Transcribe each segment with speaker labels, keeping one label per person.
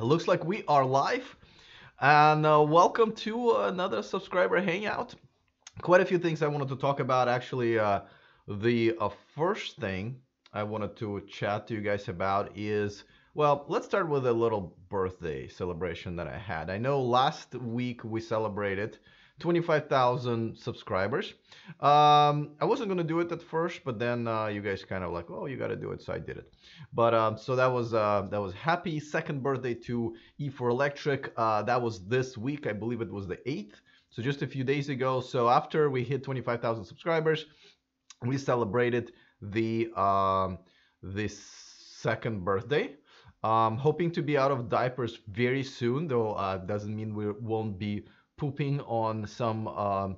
Speaker 1: Looks like we are live, and welcome to another subscriber hangout. Quite a few things I wanted to talk about. Actually, the first thing I wanted to chat to you guys about is, well, let's start with a little birthday celebration that I had. I know last week we celebrated 25,000 subscribers. I wasn't gonna do it at first, but then you guys kind of like, oh, you gotta do it, so I did it. But so that was happy second birthday to E4 Electric. That was this week, I believe it was the 8th. So just a few days ago. So after we hit 25,000 subscribers, we celebrated this second birthday. Hoping to be out of diapers very soon, though doesn't mean we won't be pooping on some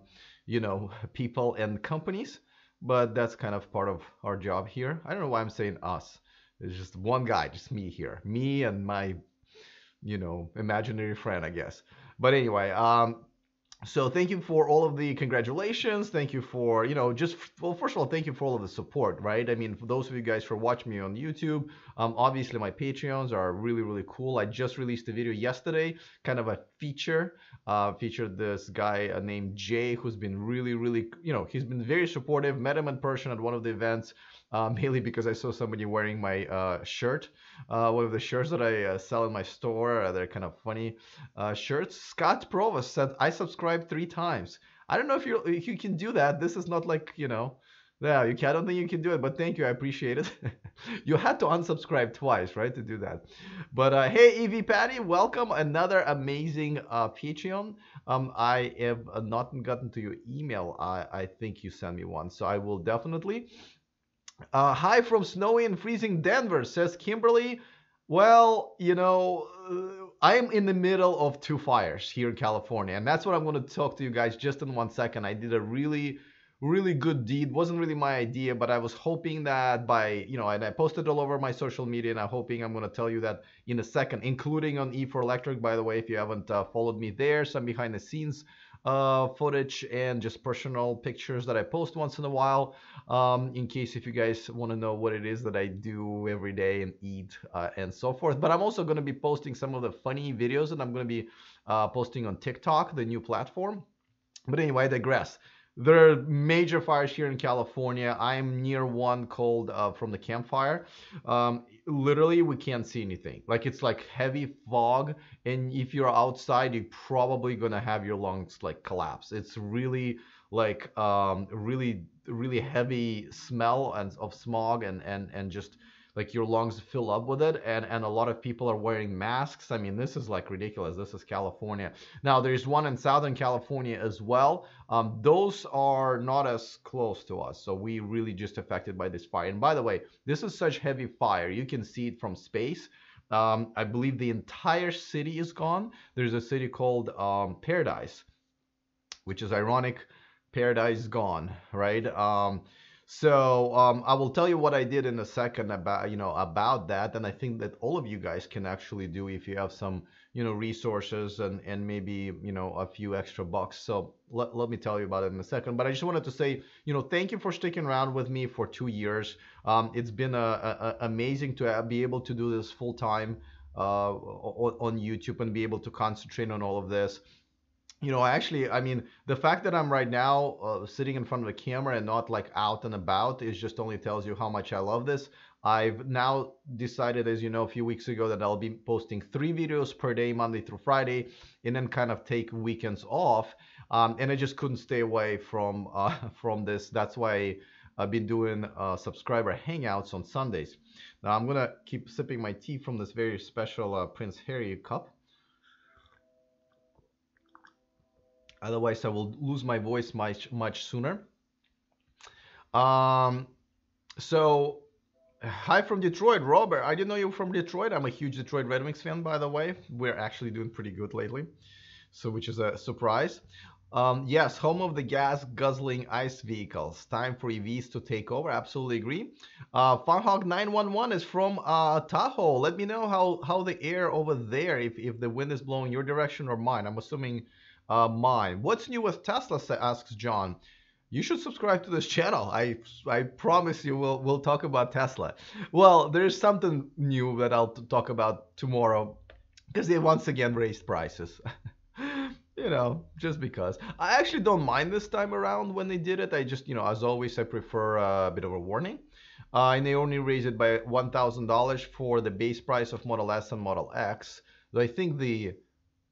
Speaker 1: people and companies. But that's kind of part of our job here. I don't know why I'm saying us. It's just one guy, just me here, me and my imaginary friend, I guess. But anyway, so thank you for all of the congratulations. Thank you for, well, first of all, thank you for all of the support, right? I mean, for those of you guys for watching me on YouTube, obviously my Patreons are really, really cool. I just released a video yesterday, kind of a featured this guy named Jay, who's been really, really, he's been very supportive. Met him in person at one of the events, mainly because I saw somebody wearing my shirt, one of the shirts that I sell in my store. They're kind of funny shirts. Scott Provost said, I subscribed 3 times. I don't know if you can do that. This is not like, yeah, you can. I don't think you can do it, but thank you. I appreciate it. You had to unsubscribe twice, right, to do that. But hey, Evie Patty, welcome. Another amazing Patreon. I have not gotten to your email. I think you sent me one, so I will definitely. Hi from snowy and freezing Denver, says Kimberly. Well, I am in the middle of 2 fires here in California, and that's what I'm going to talk to you guys just in 1 second. I did a really, really good deed. Wasn't really my idea, but I was hoping that by, and I posted all over my social media, and I'm hoping I'm going to tell you that in a second, including on E4 Electric, by the way, if you haven't followed me there, some behind the scenes footage and just personal pictures that I post once in a while, in case if you guys want to know what it is that I do every day and eat and so forth. But I'm also going to be posting some of the funny videos that I'm going to be posting on TikTok, the new platform. But anyway, I digress. There are major fires here in California. I'm near one called from the campfire. Literally, we can't see anything. Like, it's like heavy fog, and if you're outside, you're probably gonna have your lungs like collapse. It's really like really really heavy smell and of smog and just like your lungs fill up with it, and a lot of people are wearing masks. I mean, this is like ridiculous. This is California. Now there's one in Southern California as well. Those are not as close to us, so we really just affected by this fire. And by the way, this is such heavy fire, you can see it from space. I believe the entire city is gone. There's a city called Paradise, which is ironic. Paradise is gone, right? So I will tell you what I did in a second about that, and I think that all of you guys can actually do if you have some resources and maybe a few extra bucks. So let me tell you about it in a second. But I just wanted to say thank you for sticking around with me for 2 years. It's been amazing to be able to do this full time on YouTube and be able to concentrate on all of this. I mean, the fact that I'm right now sitting in front of the camera and not like out and about is just only tells you how much I love this. I've now decided, as you know, a few weeks ago that I'll be posting 3 videos per day, Monday through Friday, and then kind of take weekends off. And I just couldn't stay away from this. That's why I've been doing subscriber hangouts on Sundays. Now I'm gonna keep sipping my tea from this very special Prince Harry cup. Otherwise, I will lose my voice much sooner. So, hi from Detroit, Robert. I didn't know you were from Detroit. I'm a huge Detroit Red Wings fan, by the way. We're actually doing pretty good lately, so which is a surprise. Yes, home of the gas guzzling ice vehicles. Time for EVs to take over. Absolutely agree. Funhawk 911 is from Tahoe. Let me know how the air over there, if the wind is blowing your direction or mine. I'm assuming mine. What's new with Tesla, asks John. You should subscribe to this channel. I promise you we'll talk about Tesla. Well, there's something new that I'll talk about tomorrow. because they once again raised prices. Just because. I actually don't mind this time around when they did it. I just, as always, I prefer a bit of a warning. And they only raised it by $1,000 for the base price of Model S and Model X. Though I think the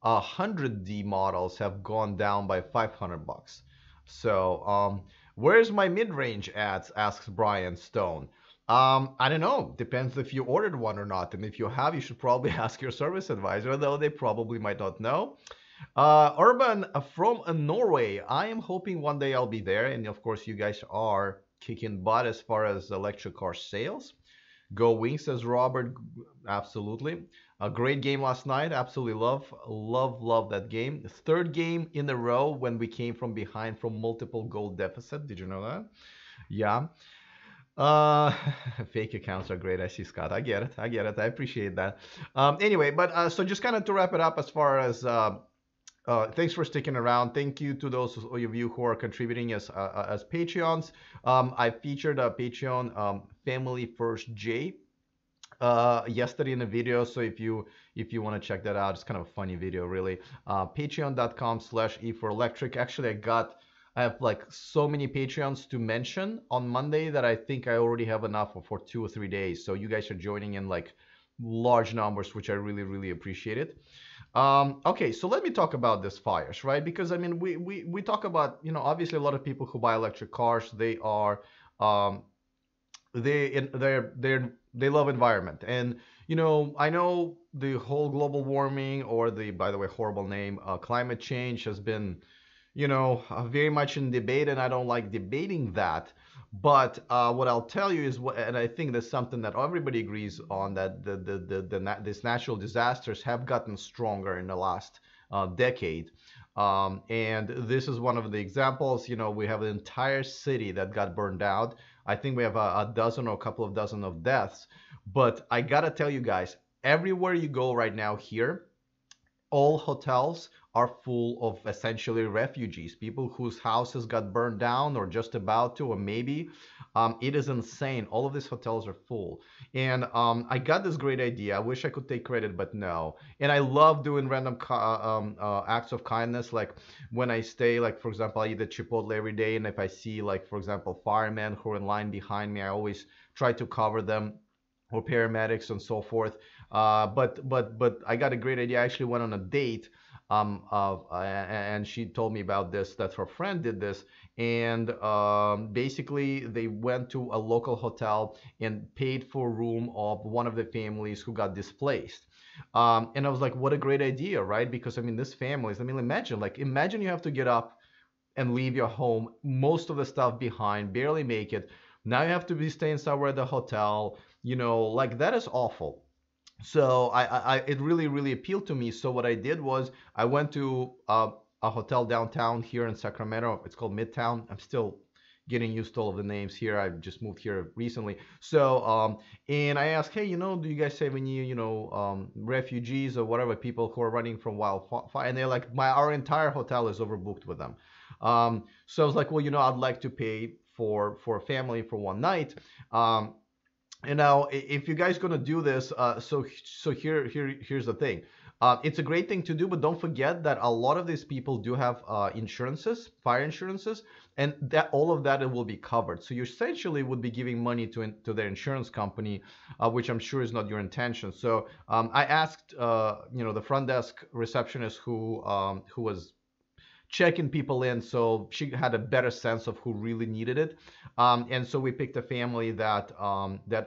Speaker 1: 100D models have gone down by 500 bucks. So, where's my mid-range ads? Asks Brian Stone. I don't know. Depends if you ordered one or not. And if you have, you should probably ask your service advisor, though they probably might not know. Urban from Norway. I am hoping one day I'll be there. And of course, you guys are kicking butt as far as electric car sales. Go Wings, says Robert. Absolutely. A great game last night. Absolutely love that game. Third game in a row when we came from behind from multiple goal deficit. Did you know that? Yeah. Uh, Fake accounts are great. I see, Scott. I get it. I get it. I appreciate that. Anyway, but so just kind of to wrap it up as far as thanks for sticking around. Thank you to those of you who are contributing as Patreons. I featured a Patreon Family First J yesterday in a video. So if you want to check that out, it's kind of a funny video, really. Patreon.com/e4electric. Actually, I have like so many Patreons to mention on Monday that I think I already have enough for 2 or 3 days. So you guys are joining in like large numbers, which I really appreciate it. Okay, so let me talk about these fires, right? Because I mean, we talk about, obviously a lot of people who buy electric cars, they are they love environment, and I know the whole global warming, or the, by the way, horrible name, climate change has been very much in debate, and I don't like debating that. But what I'll tell you is, and I think that's something that everybody agrees on, that these natural disasters have gotten stronger in the last decade. And this is one of the examples. We have an entire city that got burned out. I think we have a dozen or a couple of dozen of deaths. But I gotta tell you guys, everywhere you go right now here, all hotels are full of essentially refugees, people whose houses got burned down or just about to, or maybe. It is insane. All of these hotels are full. And I got this great idea. I wish I could take credit, but no. And I love doing random acts of kindness. Like when I stay, like, for example, I eat at Chipotle every day. And if I see, like, for example, firemen who are in line behind me, I always try to cover them, or paramedics and so forth. But I got a great idea. I actually went on a date, and she told me about this, that her friend did this, and basically they went to a local hotel and paid for a room of one of the families who got displaced. And I was like, what a great idea, right? Because I mean, this families, I mean, imagine you have to get up and leave your home, most of the stuff behind, barely make it. Now you have to be staying somewhere at the hotel, like that is awful. So it really appealed to me. So what I did was I went to a hotel downtown here in Sacramento. It's called Midtown. I'm still getting used to all of the names here. I just moved here recently. So and I asked, hey, do you guys have any refugees or whatever, people who are running from wildfire? And they're like, our entire hotel is overbooked with them. So I was like, well, I'd like to pay for a family for one night. And now, if you guys gonna do this, so here's the thing. It's a great thing to do, but don't forget that a lot of these people do have insurances, fire insurances, and that all of that will be covered. So you essentially would be giving money to their insurance company, which I'm sure is not your intention. So I asked, the front desk receptionist who was checking people in, so she had a better sense of who really needed it. And so we picked a family that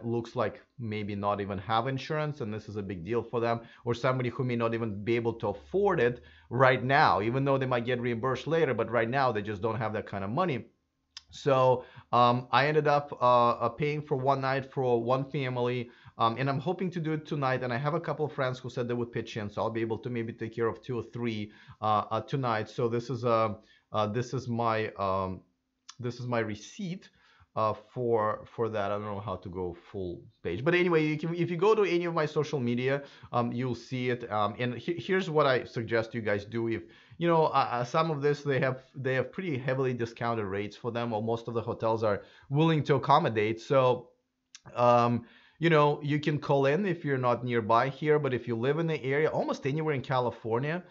Speaker 1: looks like maybe not even have insurance, and this is a big deal for them, or somebody who may not even be able to afford it right now, even though they might get reimbursed later, but right now they just don't have that kind of money. So I ended up paying for one night for one family, and I'm hoping to do it tonight. And I have a couple of friends who said they would pitch in, so I'll be able to maybe take care of 2 or 3 tonight. So this is my receipt for that. I don't know how to go full page, but anyway, if you go to any of my social media, you'll see it. And here's what I suggest you guys do. If some of this, they have pretty heavily discounted rates for them, or most of the hotels are willing to accommodate. So you know, you can call in if you're not nearby here, but if you live in the area, almost anywhere in California,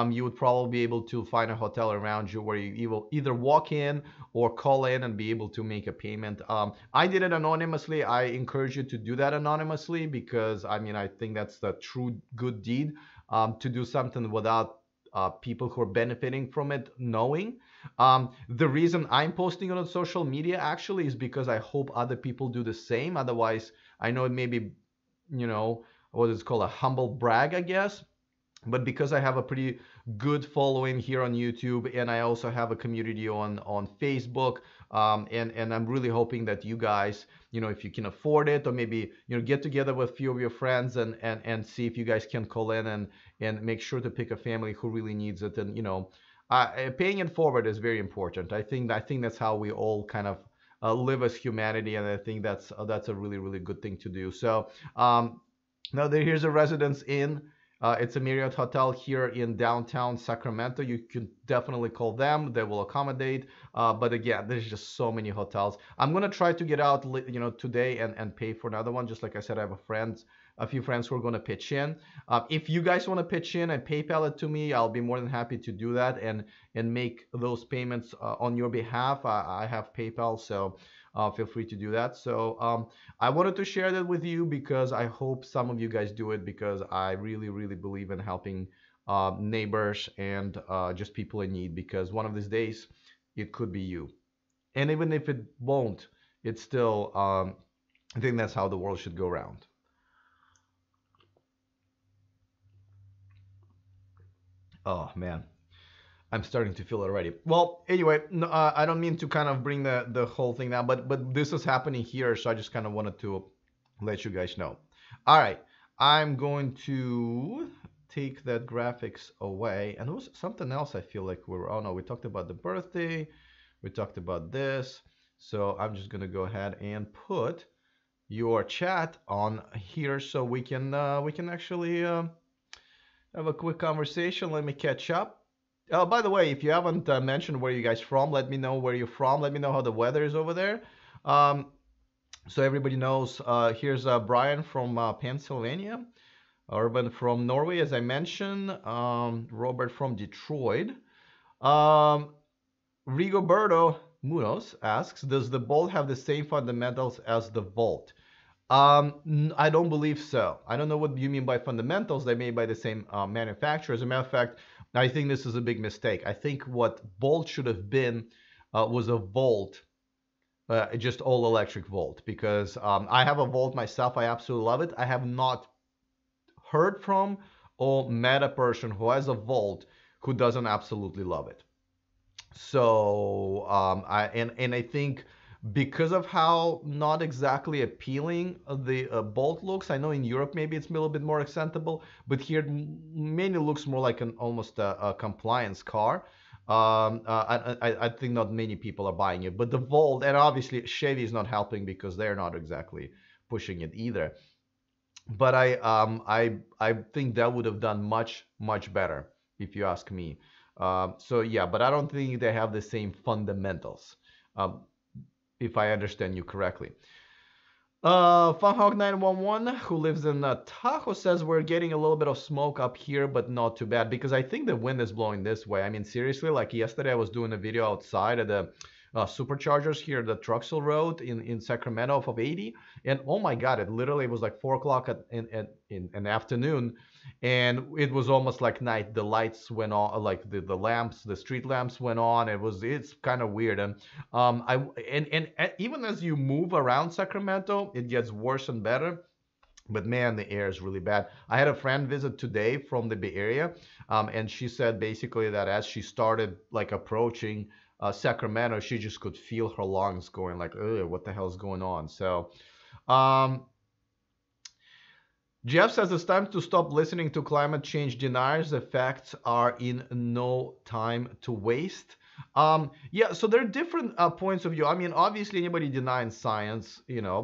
Speaker 1: you would probably be able to find a hotel around you where you will either walk in or call in and be able to make a payment. I did it anonymously. I encourage you to do that anonymously because I mean, I think that's the true good deed, to do something without people who are benefiting from it knowing. The reason I'm posting it on social media actually is because I hope other people do the same. Otherwise, I know it may be, you know, what is called a humble brag, I guess. But because I have a pretty good following here on YouTube, and I also have a community on Facebook, and I'm really hoping that you guys, you know, if you can afford it, or maybe, you know, get together with a few of your friends and see if you guys can call in and make sure to pick a family who really needs it. And, you know, paying it forward is very important. I think that's how we all kind of live as humanity, and I think that's a really really good thing to do. So now here's a Residence Inn. It's a Marriott hotel here in downtown Sacramento. You can definitely call them; they will accommodate. But again, there's just so many hotels. I'm gonna try to get out, you know, today and pay for another one. Just like I said, I have a few friends who are gonna pitch in. If you guys want to pitch in and PayPal it to me, I'll be more than happy to do that and make those payments on your behalf. I have PayPal, so feel free to do that. So I wanted to share that with you because I hope some of you guys do it, because I really, really believe in helping neighbors and just people in need, because one of these days it could be you. And even if it won't, it's still, I think that's how the world should go around. Oh, man. I'm starting to feel it already. Well, anyway, no, I don't mean to kind of bring the whole thing down, but this is happening here, so I just kind of wanted to let you guys know. All right, I'm going to take that graphics away, and there was something else I feel like we were. Oh no, we talked about the birthday, we talked about this, so I'm just gonna go ahead and put your chat on here so we can actually have a quick conversation. Let me catch up. By the way, if you haven't mentioned where you guys from, let me know where you're from. Let me know how the weather is over there. Um, so everybody knows. Here's Brian from Pennsylvania, Urban from Norway, as I mentioned. Robert from Detroit. Um, Rigoberto Munoz asks, does the Bolt have the same fundamentals as the Volt? I don't believe so. I don't know what you mean by fundamentals. They made by the same manufacturer. As a matter of fact, I think this is a big mistake. I think what Bolt should have been was a Volt, just all electric Volt, because I have a Volt myself. I absolutely love it. I have not heard from or met a person who has a Volt who doesn't absolutely love it. So I think because of how not exactly appealing the Bolt looks, I know in Europe maybe it's a little bit more acceptable, but here it mainly looks more like an almost a compliance car. I think not many people are buying it, but the Volt, and obviously Chevy is not helping because they're not exactly pushing it either. But I think that would have done much better if you ask me. So yeah, but I don't think they have the same fundamentals, um, if I understand you correctly. Funhawk911, who lives in Tahoe, says we're getting a little bit of smoke up here, but not too bad because I think the wind is blowing this way. I mean, seriously, like yesterday I was doing a video outside at the superchargers here, the Truxell Road in Sacramento off of 80, and oh my God, it literally was like 4 o'clock in an afternoon, and it was almost like night. The lights went on, like the lamps, the street lamps went on. It's kind of weird, and even as you move around Sacramento, it gets worse and better. But man, the air is really bad. I had a friend visit today from the Bay Area, and she said basically that as she started like approaching Sacramento, she just could feel her lungs going like, "Ugh, what the hell is going on?" So, um, Jeff says it's time to stop listening to climate change deniers. The facts are in no time to waste. Yeah, so there are different points of view. I mean, obviously, anybody denying science, you know,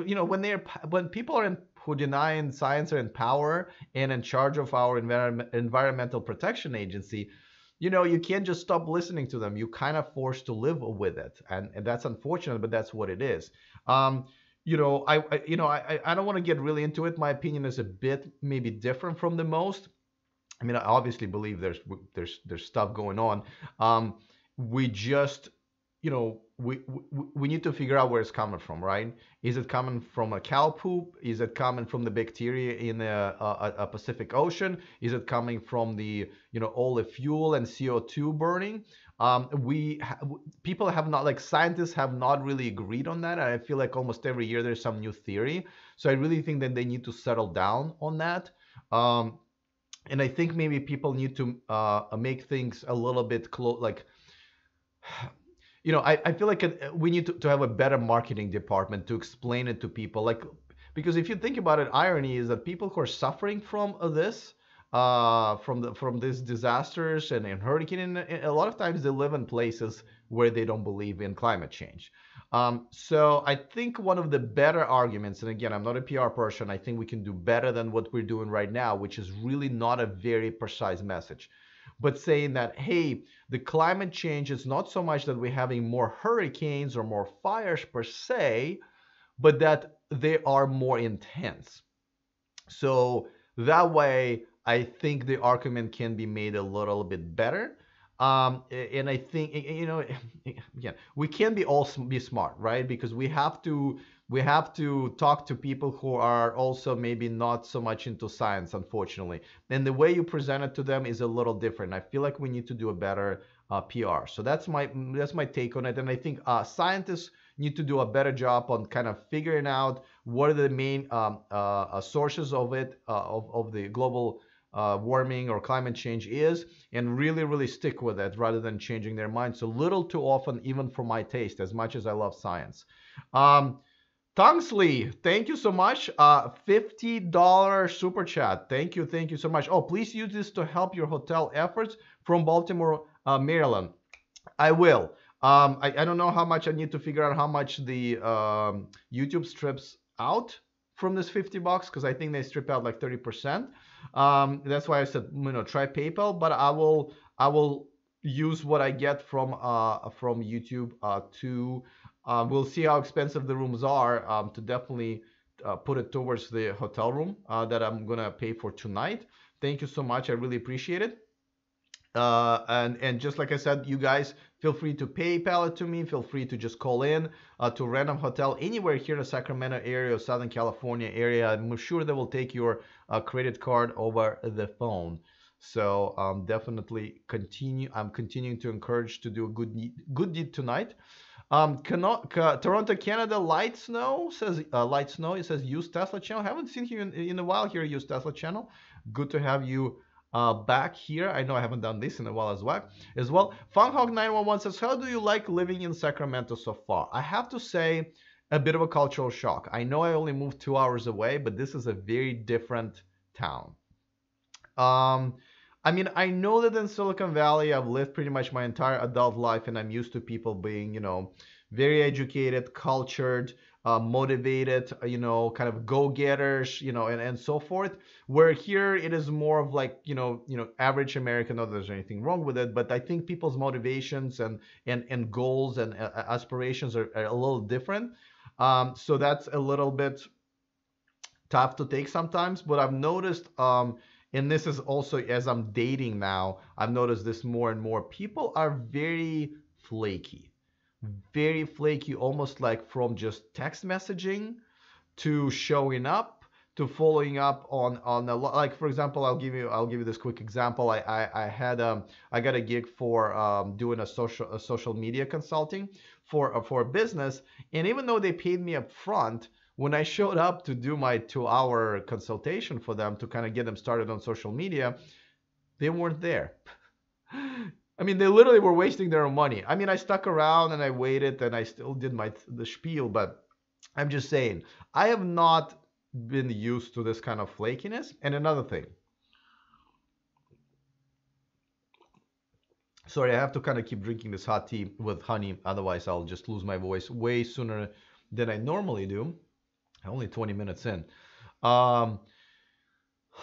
Speaker 1: you know, when people are who deny science are in power and in charge of our environmental protection agency, you know, you can't just stop listening to them. You kind of forced to live with it, and that's unfortunate, but that's what it is. Um, I don't want to get really into it. My opinion is a bit maybe different from the most. I mean, I obviously believe there's stuff going on. Um, we just, we need to figure out where it's coming from, right? Is it coming from a cow poop? Is it coming from the bacteria in a Pacific Ocean? Is it coming from the, all the fuel and CO2 burning? People have not, like scientists have not really agreed on that. And I feel like almost every year there's some new theory. So I really think that they need to settle down on that. Um, and I think maybe people need to make things a little bit like, I feel like we need to have a better marketing department to explain it to people. Like, because if you think about it, irony is that people who are suffering from this, from these disasters and hurricane, and a lot of times they live in places where they don't believe in climate change. So I think one of the better arguments, and again, I'm not a PR person, I think we can do better than what we're doing right now, which is really not a very precise message, but saying that, hey, the climate change is not so much that we're having more hurricanes or more fires per se, but that they are more intense. So that way, I think the argument can be made a little bit better. And I think, again, we can't be smart, right? Because we have to talk to people who are also maybe not so much into science, unfortunately. And the way you present it to them is a little different. I feel like we need to do a better PR. So that's my take on it. And I think scientists need to do a better job on kind of figuring out what are the main sources of it, of the global warming or climate change is, and really, really stick with it rather than changing their minds. So little too often, even for my taste, as much as I love science. Tungsley, thank you so much. $50 super chat. Thank you so much. Oh, please use this to help your hotel efforts from Baltimore, Maryland. I will. I don't know how much I need to figure out how much the YouTube strips out from this $50 because I think they strip out like 30%. That's why I said, try PayPal, but I will use what I get from YouTube to we'll see how expensive the rooms are to definitely put it towards the hotel room that I'm gonna pay for tonight. Thank you so much. I really appreciate it. And just like I said, you guys feel free to PayPal it to me. Feel free to just call in to a random hotel anywhere here in the Sacramento area or Southern California area. I'm sure they will take your credit card over the phone. So definitely continue. I'm continuing to encourage to do a good deed tonight. Toronto, Canada, light snow says light snow. It says use Tesla channel. Haven't seen you in a while here. Use Tesla channel. Good to have you back here. I know I haven't done this in a while as well. Funhog911 says, how do you like living in Sacramento so far? I have to say, a bit of a cultural shock. I know I only moved 2 hours away, but this is a very different town. I mean, I know that in Silicon Valley, I've lived pretty much my entire adult life, and I'm used to people being, very educated, cultured, motivated, kind of go-getters, and so forth. Where here it is more of like, average American. Not that there's anything wrong with it, but I think people's motivations and goals and aspirations are a little different. So that's a little bit tough to take sometimes. But I've noticed, and this is also as I'm dating now, I've noticed this more and more. People are very flaky, almost like from just text messaging to showing up to following up on a lot. Like, for example, I'll give you this quick example. I got a gig for doing a social media consulting for a business, and even though they paid me up front, when I showed up to do my 2-hour consultation for them to kind of get them started on social media, they weren't there. I mean, they literally were wasting their own money. I mean, I stuck around and I waited and I still did the spiel, but I'm just saying, I have not been used to this kind of flakiness. And another thing, sorry, I have to kind of keep drinking this hot tea with honey, otherwise I'll just lose my voice way sooner than I normally do. Only 20 minutes in.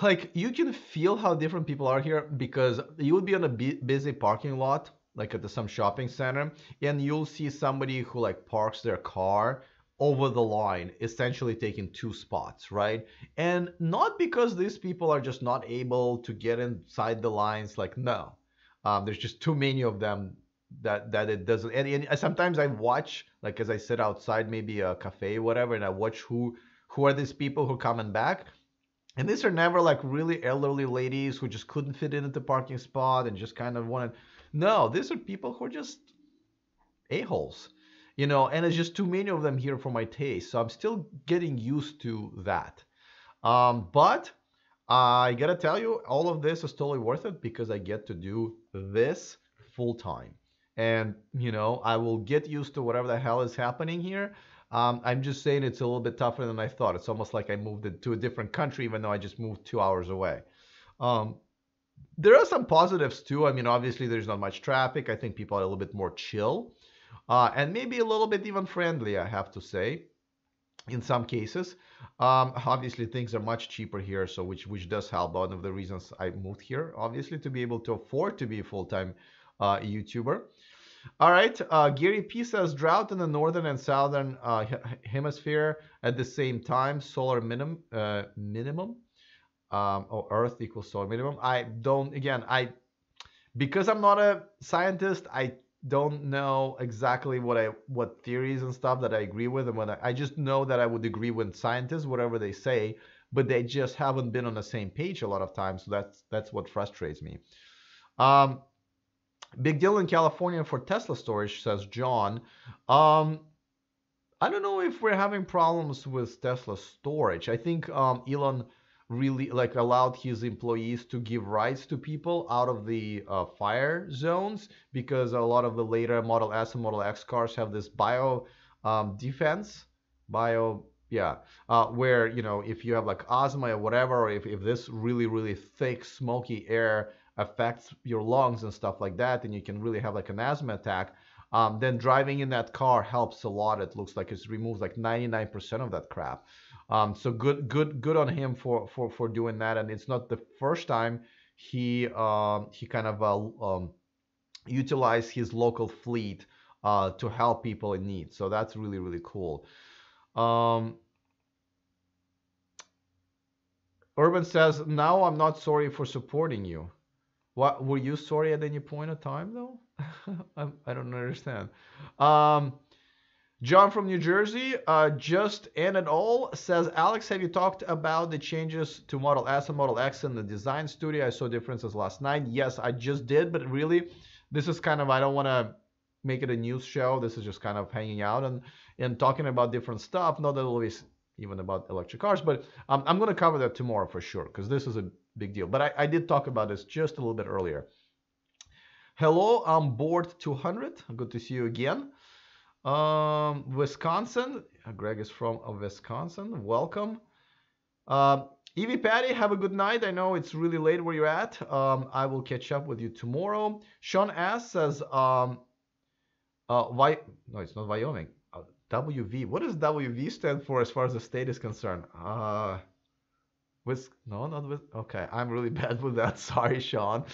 Speaker 1: Like, you can feel how different people are here, because you would be on a busy parking lot, like at some shopping center, and you'll see somebody who like parks their car over the line, essentially taking two spots, right? And not because these people are just not able to get inside the lines, like no, there's just too many of them that it doesn't. And sometimes I watch, like as I sit outside, maybe a cafe, whatever, and I watch who are these people who are coming back. And these are never like really elderly ladies who just couldn't fit in at the parking spot and just kind of wanted. No, these are people who are just a-holes, and it's just too many of them here for my taste. So I'm still getting used to that. But I gotta tell you, all of this is totally worth it because I get to do this full time. And, I will get used to whatever the hell is happening here. I'm just saying it's a little bit tougher than I thought. It's almost like I moved it to a different country, even though I just moved 2 hours away. Um, there are some positives too. I mean, obviously, there's not much traffic. I think people are a little bit more chill, and maybe a little bit even friendly, I have to say, in some cases. Obviously, things are much cheaper here, so which does help. One of the reasons I moved here, obviously, to be able to afford to be a full-time YouTuber. All right, Gary P says drought in the northern and southern hemisphere at the same time. Solar minimum. Or Earth equals solar minimum. I don't. Again, because I'm not a scientist, I don't know exactly what theories and stuff that I agree with, and I just know that I would agree with scientists, whatever they say, but they just haven't been on the same page a lot of times. So that's what frustrates me. Big deal in California for Tesla storage, says John. I don't know if we're having problems with Tesla storage. I think Elon really like allowed his employees to give rides to people out of the fire zones, because a lot of the later Model S and Model X cars have this bio defense, yeah, where if you have like asthma or whatever, or if this really really thick smoky air affects your lungs and stuff like that, and you can really have like an asthma attack, then driving in that car helps a lot. It looks like it removes like 99% of that crap. So good on him for doing that. And it's not the first time he kind of utilized his local fleet to help people in need. So that's really really cool. Urban says, now I'm not sorry for supporting you. What, were you sorry at any point of time though? I don't understand. John from New Jersey, just and it all says, Alex, have you talked about the changes to Model S and Model X in the design studio? I saw differences last night. Yes, I just did, but really, this is kind of, I don't want to make it a news show. This is just kind of hanging out and talking about different stuff, not always even about electric cars, but I'm going to cover that tomorrow for sure, because this is a big deal. But I did talk about this just a little bit earlier. Hello, I'm Board 200. Good to see you again. Wisconsin. Greg is from Wisconsin. Welcome. Evie Patty, have a good night. I know it's really late where you're at. I will catch up with you tomorrow. Sean S says, no, it's not Wyoming. WV. What does WV stand for as far as the state is concerned? No, not with. Okay, I'm really bad with that. Sorry, Sean.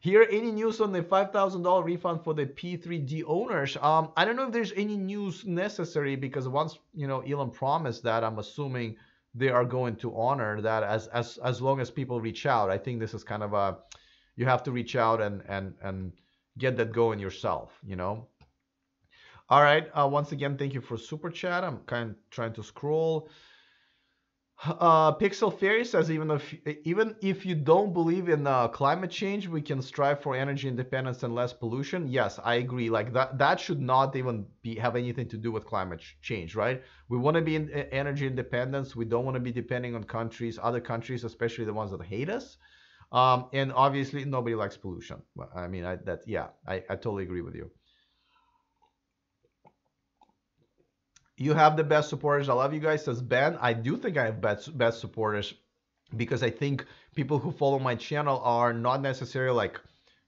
Speaker 1: Here, any news on the $5,000 refund for the P3D owners? I don't know if there's any news necessary, because once Elon promised that, I'm assuming they are going to honor that as long as people reach out. I think this is kind of you have to reach out and get that going yourself. All right. Once again, thank you for super chat. I'm kind of trying to scroll. Pixel Fairy says, even if you don't believe in climate change, we can strive for energy independence and less pollution. Yes, I agree. Like that should not even have anything to do with climate change, right? We want to be in energy independence. We don't want to be depending on other countries, especially the ones that hate us. And obviously, nobody likes pollution. I mean, I totally agree with you. You have the best supporters. I love you guys, says Ben. I do think I have best supporters, because I think people who follow my channel are not necessarily like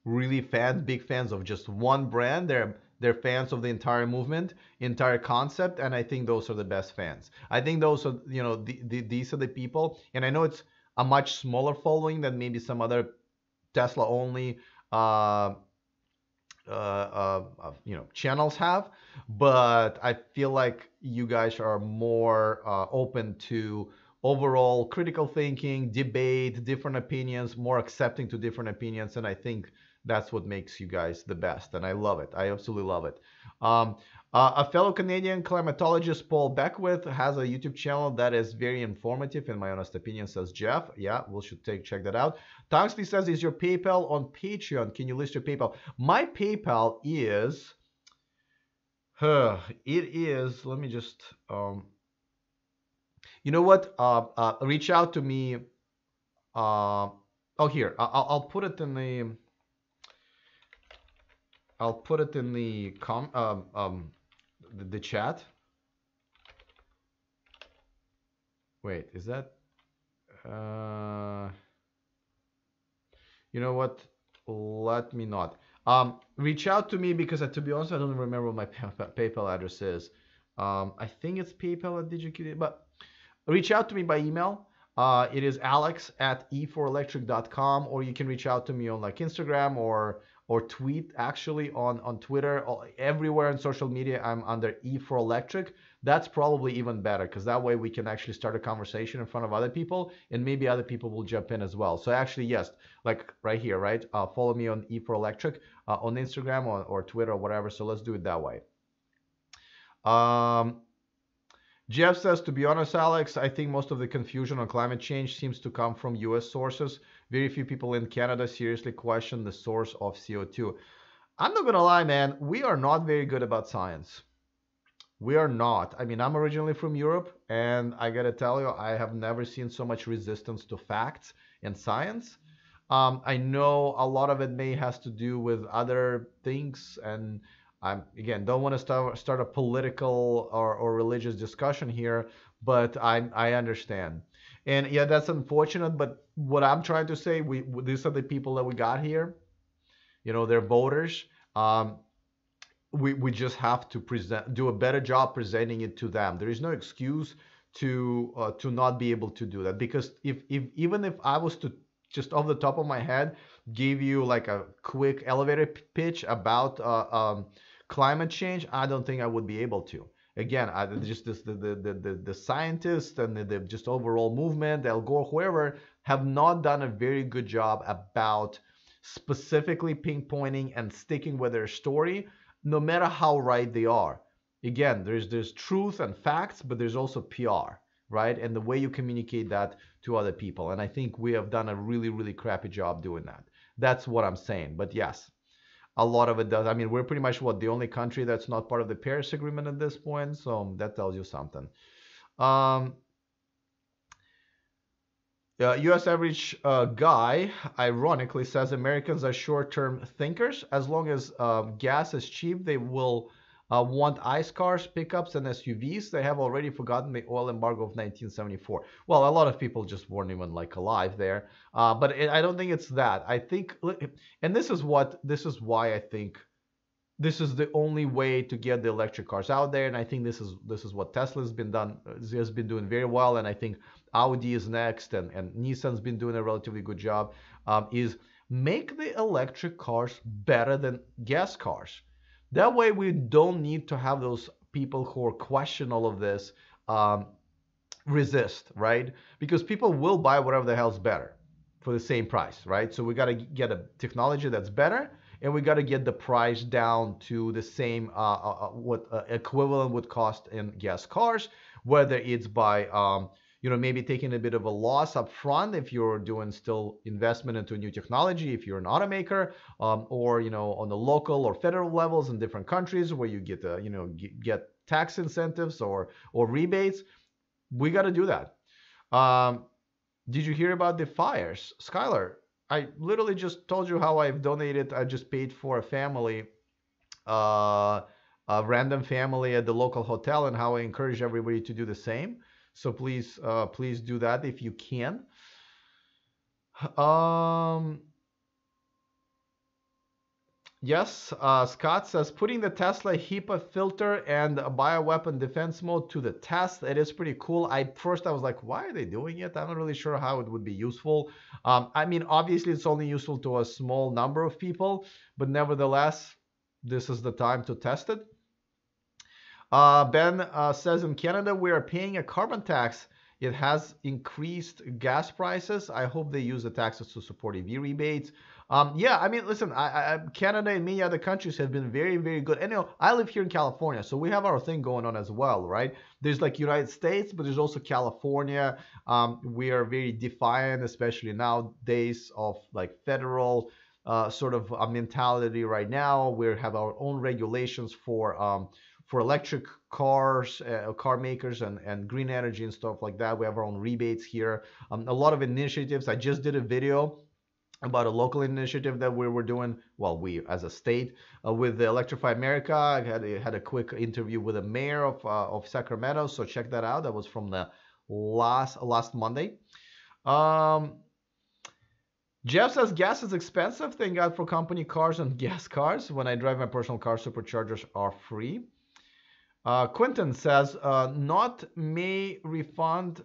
Speaker 1: really big fans of just one brand. They're fans of the entire movement, entire concept, and I think those are the best fans. I think those are, these are the people, and I know it's a much smaller following than maybe some other Tesla only channels have, but I feel like you guys are more open to overall critical thinking, debate, different opinions, more accepting to different opinions, and I think that's what makes you guys the best, and I love it. I absolutely love it. Um, a fellow Canadian climatologist, Paul Beckwith, has a YouTube channel that is very informative, in my honest opinion, says Jeff. Yeah, we should check that out. Tungsley says, is your PayPal on Patreon? Can you list your PayPal? My PayPal is, it is, let me just, you know what? Reach out to me. Oh, here, I'll put it in the, the chat. Wait, is that, you know what? Let me not. Reach out to me because, to be honest, I don't remember what my PayPal address is. I think it's PayPal at DigiQD, but reach out to me by email. It is alex@e4electric.com, or you can reach out to me on like Instagram or tweet actually on Twitter. Everywhere on social media, I'm under E4Electric. That's probably even better because that way we can actually start a conversation in front of other people, and maybe other people will jump in as well. So actually, yes, like right here, right? Follow me on E4Electric on Instagram or Twitter or whatever. So let's do it that way. Jeff says, to be honest, Alex, I think most of the confusion on climate change seems to come from US sources. Very few people in Canada seriously question the source of CO2. I'm not going to lie, man. We are not very good about science. We are not. I mean, I'm originally from Europe, and I got to tell you, I have never seen so much resistance to facts and science. I know a lot of it may has to do with other things, and I again don't want to start a political or religious discussion here, but I understand. And yeah, that's unfortunate. But what I'm trying to say, these are the people that we got here. You know, they're voters. We just have to do a better job presenting it to them. There is no excuse to not be able to do that, because if even if I was to just off the top of my head give you like a quick elevator pitch about climate change, I don't think I would be able to. Again, just the scientists and the just overall movement, Al Gore, whoever, have not done a very good job about specifically pinpointing and sticking with their story, no matter how right they are. Again, there's truth and facts, but there's also PR, right? And the way you communicate that to other people. And I think we have done a really, really crappy job doing that. That's what I'm saying. But yes, a lot of it does. I mean, we're pretty much the only country that's not part of the Paris Agreement at this point. So that tells you something. US average guy ironically says Americans are short-term thinkers. As long as gas is cheap, they will want ICE cars, pickups, and SUVs. They have already forgotten the oil embargo of 1974. Well, a lot of people just weren't even like alive there. But I don't think it's that. I think, and this is why I think this is the only way to get the electric cars out there, and I think this is what Tesla has been doing very well, and I think Audi is next, and Nissan's been doing a relatively good job. Is make the electric cars better than gas cars. That way, we don't need to have those people who are question all of this resist, right? Because people will buy whatever the hell's better for the same price, right? So we got to get a technology that's better, and we got to get the price down to the same what equivalent would cost in gas cars, whether it's by maybe taking a bit of a loss up front if you're doing still investment into new technology, if you're an automaker, or on the local or federal levels in different countries where you get get tax incentives or rebates. We got to do that. Did you hear about the fires, Skylar? I literally just told you how I've donated. I just paid for a family, a random family at the local hotel, and how I encourage everybody to do the same. So please do that if you can. Yes, Scott says, putting the Tesla HEPA filter and bioweapon defense mode to the test. It is pretty cool. First I was like, why are they doing it? I'm not really sure how it would be useful. I mean, obviously it's only useful to a small number of people, but nevertheless, this is the time to test it. Ben says in Canada we are paying a carbon tax. It has increased gas prices. I hope they use the taxes to support EV rebates. Yeah, I mean, listen, Canada and many other countries have been very, very good. And I live here in California, so we have our thing going on as well, right? There's like United States, but there's also California. We are very defiant, especially nowadays, of like federal sort of a mentality right now. We have our own regulations for electric cars, car makers, and green energy and stuff like that. We have our own rebates here. A lot of initiatives. I just did a video about a local initiative that we were doing, well, we as a state, with the Electrify America. I had a quick interview with the mayor of Sacramento, so check that out. That was from the last Monday. Jeff says gas is expensive. Thank God for company cars and gas cars. When I drive my personal car, superchargers are free. Quentin says not may refund,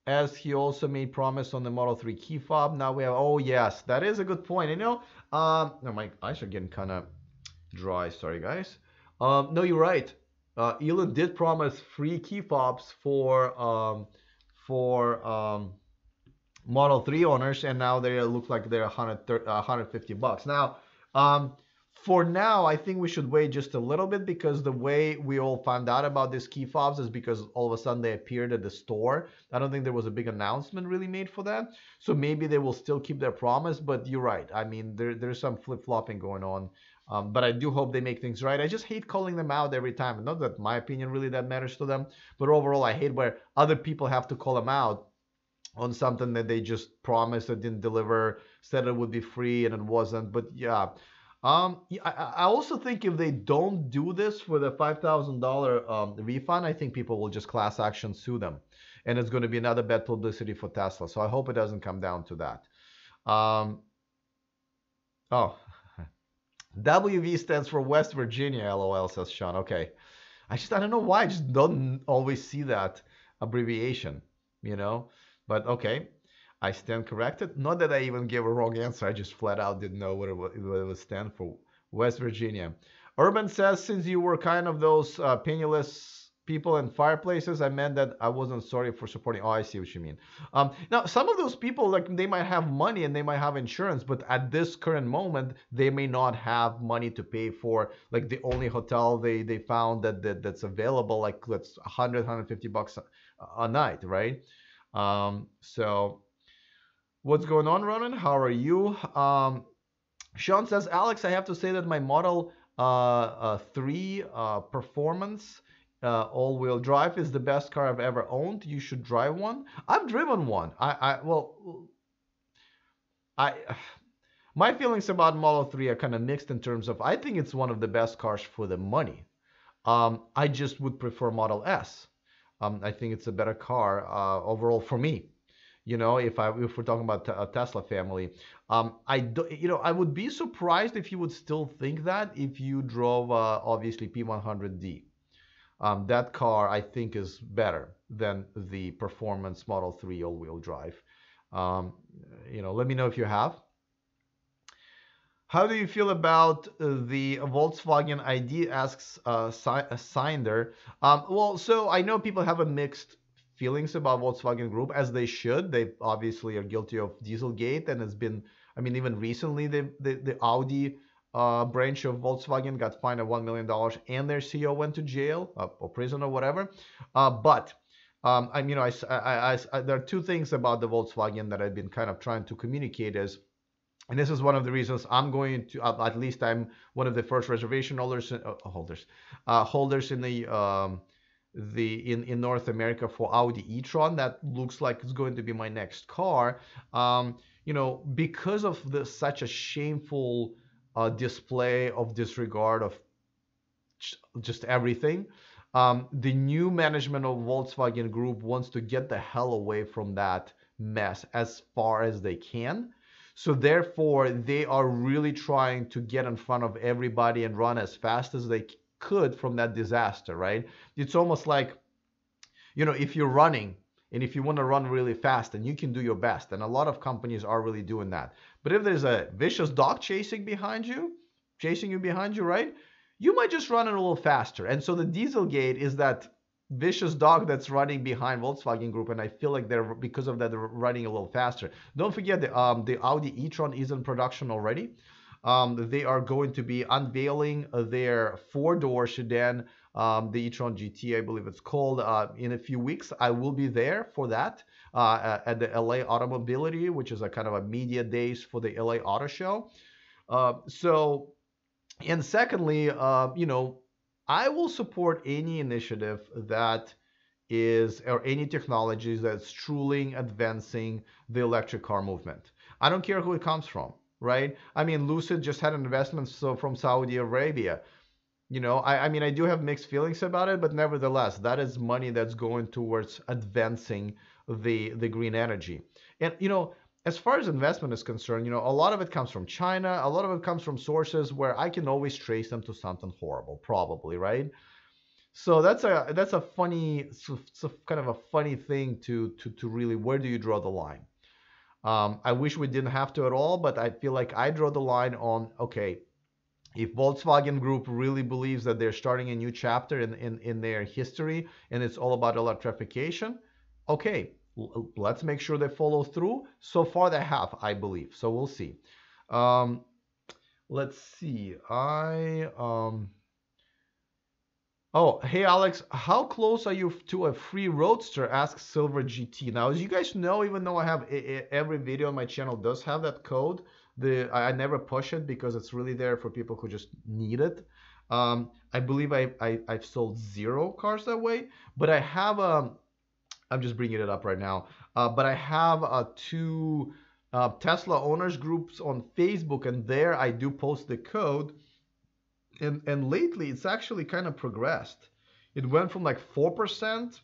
Speaker 1: as he also made promise on the Model 3 key fob. Now we have, oh yes, that is a good point. No, my eyes are getting kind of dry. Sorry, guys. No, you're right. Elon did promise free key fobs for Model 3 owners, and now they look like they're $150. Now, for now, I think we should wait just a little bit, because the way we all found out about these key fobs is because all of a sudden they appeared at the store. I don't think there was a big announcement really made for that. So maybe they will still keep their promise, but you're right. I mean, there's some flip-flopping going on. But I do hope they make things right. I just hate calling them out every time. Not that my opinion really that matters to them, but overall I hate where other people have to call them out on something that they just promised and didn't deliver, said it would be free and it wasn't. But yeah. I also think if they don't do this for the $5,000 refund, I think people will just class action sue them, and it's going to be another bad publicity for Tesla. So I hope it doesn't come down to that. Oh, WV stands for West Virginia. LOL, says Sean. Okay, I don't know why. I just don't always see that abbreviation, But okay. I stand corrected. Not that I even gave a wrong answer. I just flat out didn't know what it would stand for. West Virginia. Urban says, since you were kind of those penniless people in fireplaces, I meant that I wasn't sorry for supporting. Oh, I see what you mean. Now, some of those people, like, they might have money and they might have insurance, but at this current moment, they may not have money to pay for, like, the only hotel they found that's available, like, that's $150 a night, right? So what's going on, Ronan? How are you? Sean says, Alex, I have to say that my Model 3 Performance all-wheel drive is the best car I've ever owned. You should drive one. I've driven one. My feelings about Model 3 are kind of mixed in terms of, I think it's one of the best cars for the money. I just would prefer Model S. I think it's a better car overall for me. If we're talking about a Tesla family, I would be surprised if you would still think that if you drove obviously P100D. That car I think is better than the Performance Model 3 all-wheel drive. Let me know if you have. How do you feel about the Volkswagen ID? Asks Sinder. Well, so I know people have a mixed feelings about Volkswagen Group, as they should. They obviously are guilty of Dieselgate, and it's been, even recently the Audi branch of Volkswagen got fined at $1 million, and their CEO went to jail or prison or whatever. But there are two things about the Volkswagen that I've been kind of trying to communicate is, and this is one of the reasons I'm going to, at least I'm one of the first reservation holders in in North America for Audi e-tron. That looks like it's going to be my next car. Because of such a shameful display of disregard of just everything, the new management of Volkswagen Group wants to get the hell away from that mess as far as they can. So therefore, they are really trying to get in front of everybody and run as fast as they could from that disaster, right? It's almost like, if you're running and if you want to run really fast, and you can do your best, and a lot of companies are really doing that. But if there's a vicious dog chasing behind you, chasing you behind you, right? You might just run it a little faster. And so the Dieselgate is that vicious dog that's running behind Volkswagen Group, and I feel like they're because of that they're running a little faster. Don't forget the Audi e-tron is in production already. They are going to be unveiling their four-door sedan, the e-tron GT, I believe it's called, in a few weeks. I will be there for that at the LA Automobility, which is a kind of a media days for the LA Auto Show. So, and secondly, I will support any initiative that is, or any technologies that's truly advancing the electric car movement. I don't care who it comes from, right? I mean, Lucid just had an investment from Saudi Arabia. I mean, I do have mixed feelings about it, but nevertheless, that is money that's going towards advancing the green energy. And as far as investment is concerned, a lot of it comes from China. A lot of it comes from sources where I can always trace them to something horrible, probably, right? So that's a funny, so kind of a funny thing to really, where do you draw the line? I wish we didn't have to at all, but I feel like I draw the line on, okay, if Volkswagen Group really believes that they're starting a new chapter in their history and it's all about electrification, okay, let's make sure they follow through. So far they have, I believe. So we'll see. Let's see. Oh, hey Alex, how close are you to a free Roadster? Asks Silver GT. Now, as you guys know, even though I have every video on my channel does have that code, I never push it because it's really there for people who just need it. I believe I've sold 0 cars that way, but I have I'm just bringing it up right now. But I have 2 Tesla owners groups on Facebook, and there I do post the code. And lately, it's actually kind of progressed. It went from like 4%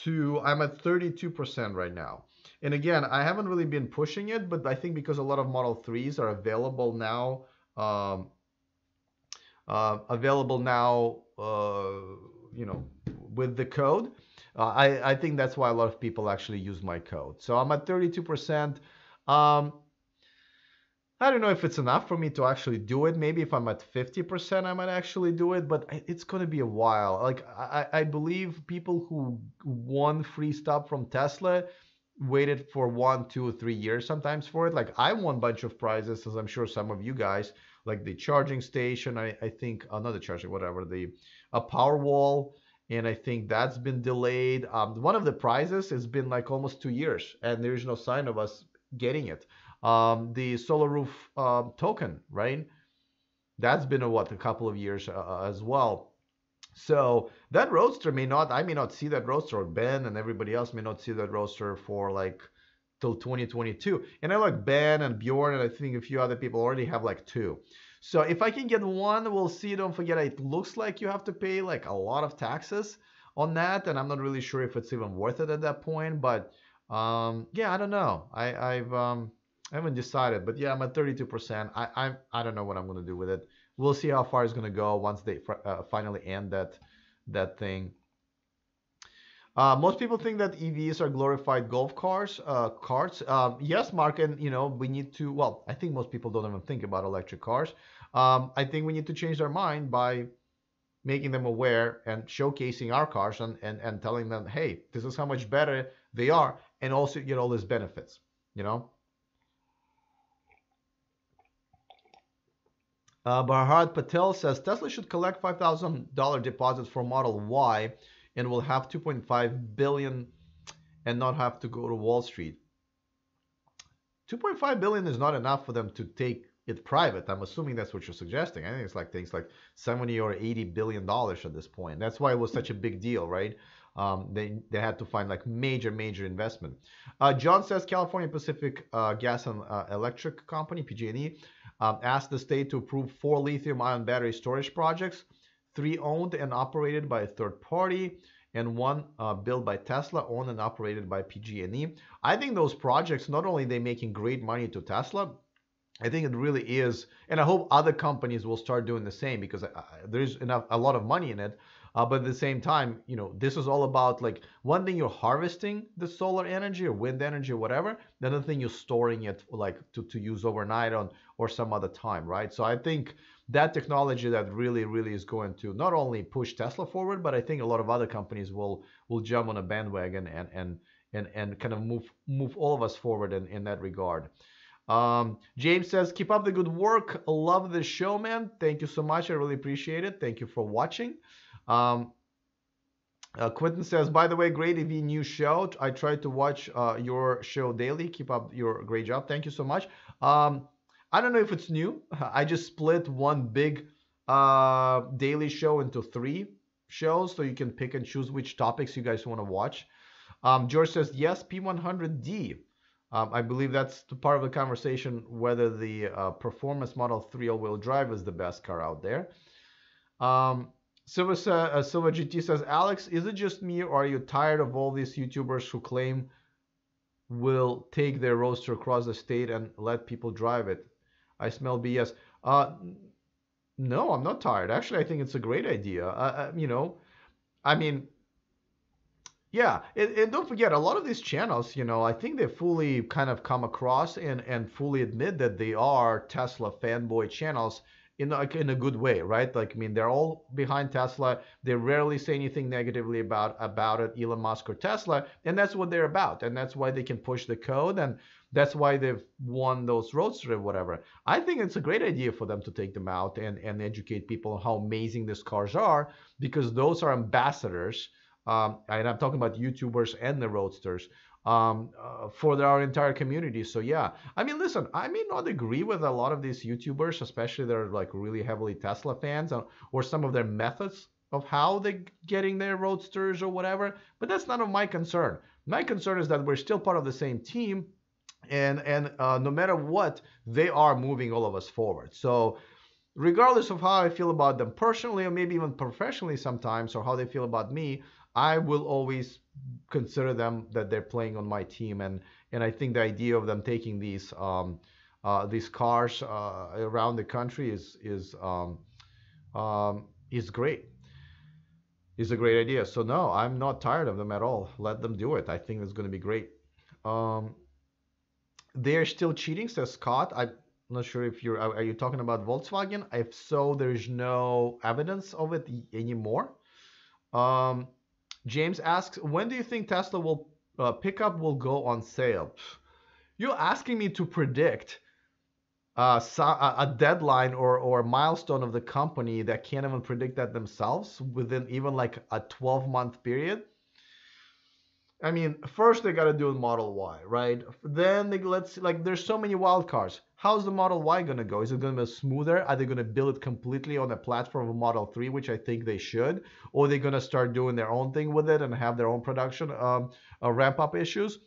Speaker 1: to I'm at 32% right now. And again, I haven't really been pushing it, but I think because a lot of Model 3s are available now, with the code, I think that's why a lot of people actually use my code. So I'm at 32%. I don't know if it's enough for me to actually do it. Maybe if I'm at 50%, I might actually do it, but it's going to be a while. Like, I believe people who won free stuff from Tesla waited for 1, 2, 3 years sometimes for it. Like, I won a bunch of prizes, as I'm sure some of you guys, like the charging station, I think, not the charging, whatever, a power wall, and I think that's been delayed. One of the prizes has been like almost 2 years, and there's no sign of us getting it. The solar roof token, right? That's been a couple of years as well. So that Roadster I may not see that Roadster, or Ben and everybody else may not see that Roadster for like till 2022. And I like Ben and Bjorn, and I think a few other people already have like 2. So if I can get one, we'll see. Don't forget, it looks like you have to pay like a lot of taxes on that, and I'm not really sure if it's even worth it at that point. But yeah, I don't know. I haven't decided, but yeah, I'm at 32%. I don't know what I'm going to do with it. We'll see how far it's going to go once they finally end that thing. Most people think that EVs are glorified golf carts. Yes, Mark, and we need to. Well, I think most people don't even think about electric cars. I think we need to change their mind by making them aware and showcasing our cars and telling them, hey, this is how much better they are, and also get all these benefits. Bharat Patel says Tesla should collect $5,000 deposits for Model Y and will have 2.5 billion and not have to go to Wall Street. 2.5 billion is not enough for them to take it private. I'm assuming that's what you're suggesting. I think it's like things like 70 or 80 billion dollars at this point. That's why it was such a big deal, right? They had to find like major investment. John says California Pacific Gas and Electric Company, PG&E, asked the state to approve 4 lithium-ion battery storage projects, 3 owned and operated by a third party, and 1 built by Tesla, owned and operated by PG&E. I think those projects, not only are they making great money to Tesla, I think it really is, and I hope other companies will start doing the same, because there's a lot of money in it. But at the same time, this is all about like one thing you're harvesting the solar energy or wind energy or whatever. The other thing you're storing it like to use overnight on or some other time, right? So I think that technology that really, really is going to not only push Tesla forward, but I think a lot of other companies will jump on a bandwagon and kind of move all of us forward in that regard. James says, keep up the good work. Love the show, man. Thank you so much. I really appreciate it. Thank you for watching. Um, Quentin says, by the way, great EV new show. I try to watch your show daily. Keep up your great job. Thank you so much. I don't know if it's new. I just split one big daily show into 3 shows, so you can pick and choose which topics you guys want to watch. George says, yes, P100D. I believe that's the part of the conversation, whether the performance Model 3 all-wheel drive is the best car out there. Silva GT says, Alex, is it just me, or are you tired of all these YouTubers who claim will take their roadster across the state and let people drive it? I smell BS. No, I'm not tired. Actually, I think it's a great idea. I mean, yeah, and don't forget, a lot of these channels, I think they fully kind of come across and fully admit that they are Tesla fanboy channels in a good way, right? Like, I mean, they're all behind Tesla. They rarely say anything negatively about it, Elon Musk or Tesla, and that's what they're about, and that's why they can push the code, and that's why they've won those roadsters or whatever. I think it's a great idea for them to take them out and educate people on how amazing these cars are, because those are ambassadors. And I'm talking about YouTubers and the roadsters for our entire community. So yeah, I mean, listen, I may not agree with a lot of these YouTubers, especially they're like really heavily Tesla fans, or some of their methods of how they're getting their roadsters or whatever, but that's none of my concern. My concern is that we're still part of the same team, and no matter what, they are moving all of us forward. So regardless of how I feel about them personally, or maybe even professionally sometimes, or how they feel about me, I will always consider them that they're playing on my team, and I think the idea of them taking these cars around the country is great. Is a great idea. So no, I'm not tired of them at all. Let them do it. I think it's going to be great. They're still cheating, says Scott. I'm not sure if are you talking about Volkswagen? If so, there's no evidence of it anymore. James asks, when do you think Tesla pickup will go on sale? You're asking me to predict a deadline or milestone of the company that can't even predict that themselves within even like a 12-month period. I mean, first they got to do a Model Y, right? Then there's so many wild cards. How's the Model Y going to go? Is it going to be smoother? Are they going to build it completely on a platform of Model 3, which I think they should? Or are they going to start doing their own thing with it and have their own production ramp-up issues?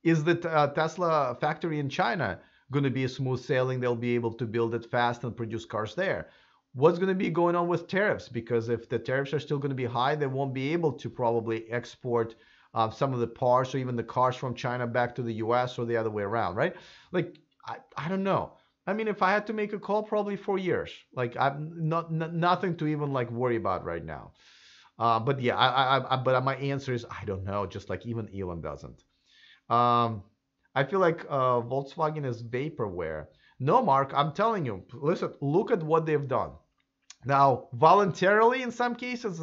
Speaker 1: Is the Tesla factory in China going to be smooth sailing? They'll be able to build it fast and produce cars there. What's going to be going on with tariffs? Because if the tariffs are still going to be high, they won't be able to probably export some of the parts or even the cars from China back to the US or the other way around, right? Like, I don't know. I mean, if I had to make a call, probably 4 years. Like, I'm nothing to even like worry about right now. But yeah, but my answer is I don't know. Just like even Elon doesn't. I feel like Volkswagen is vaporware. No, Mark, I'm telling you. Listen, look at what they've done. Now, voluntarily in some cases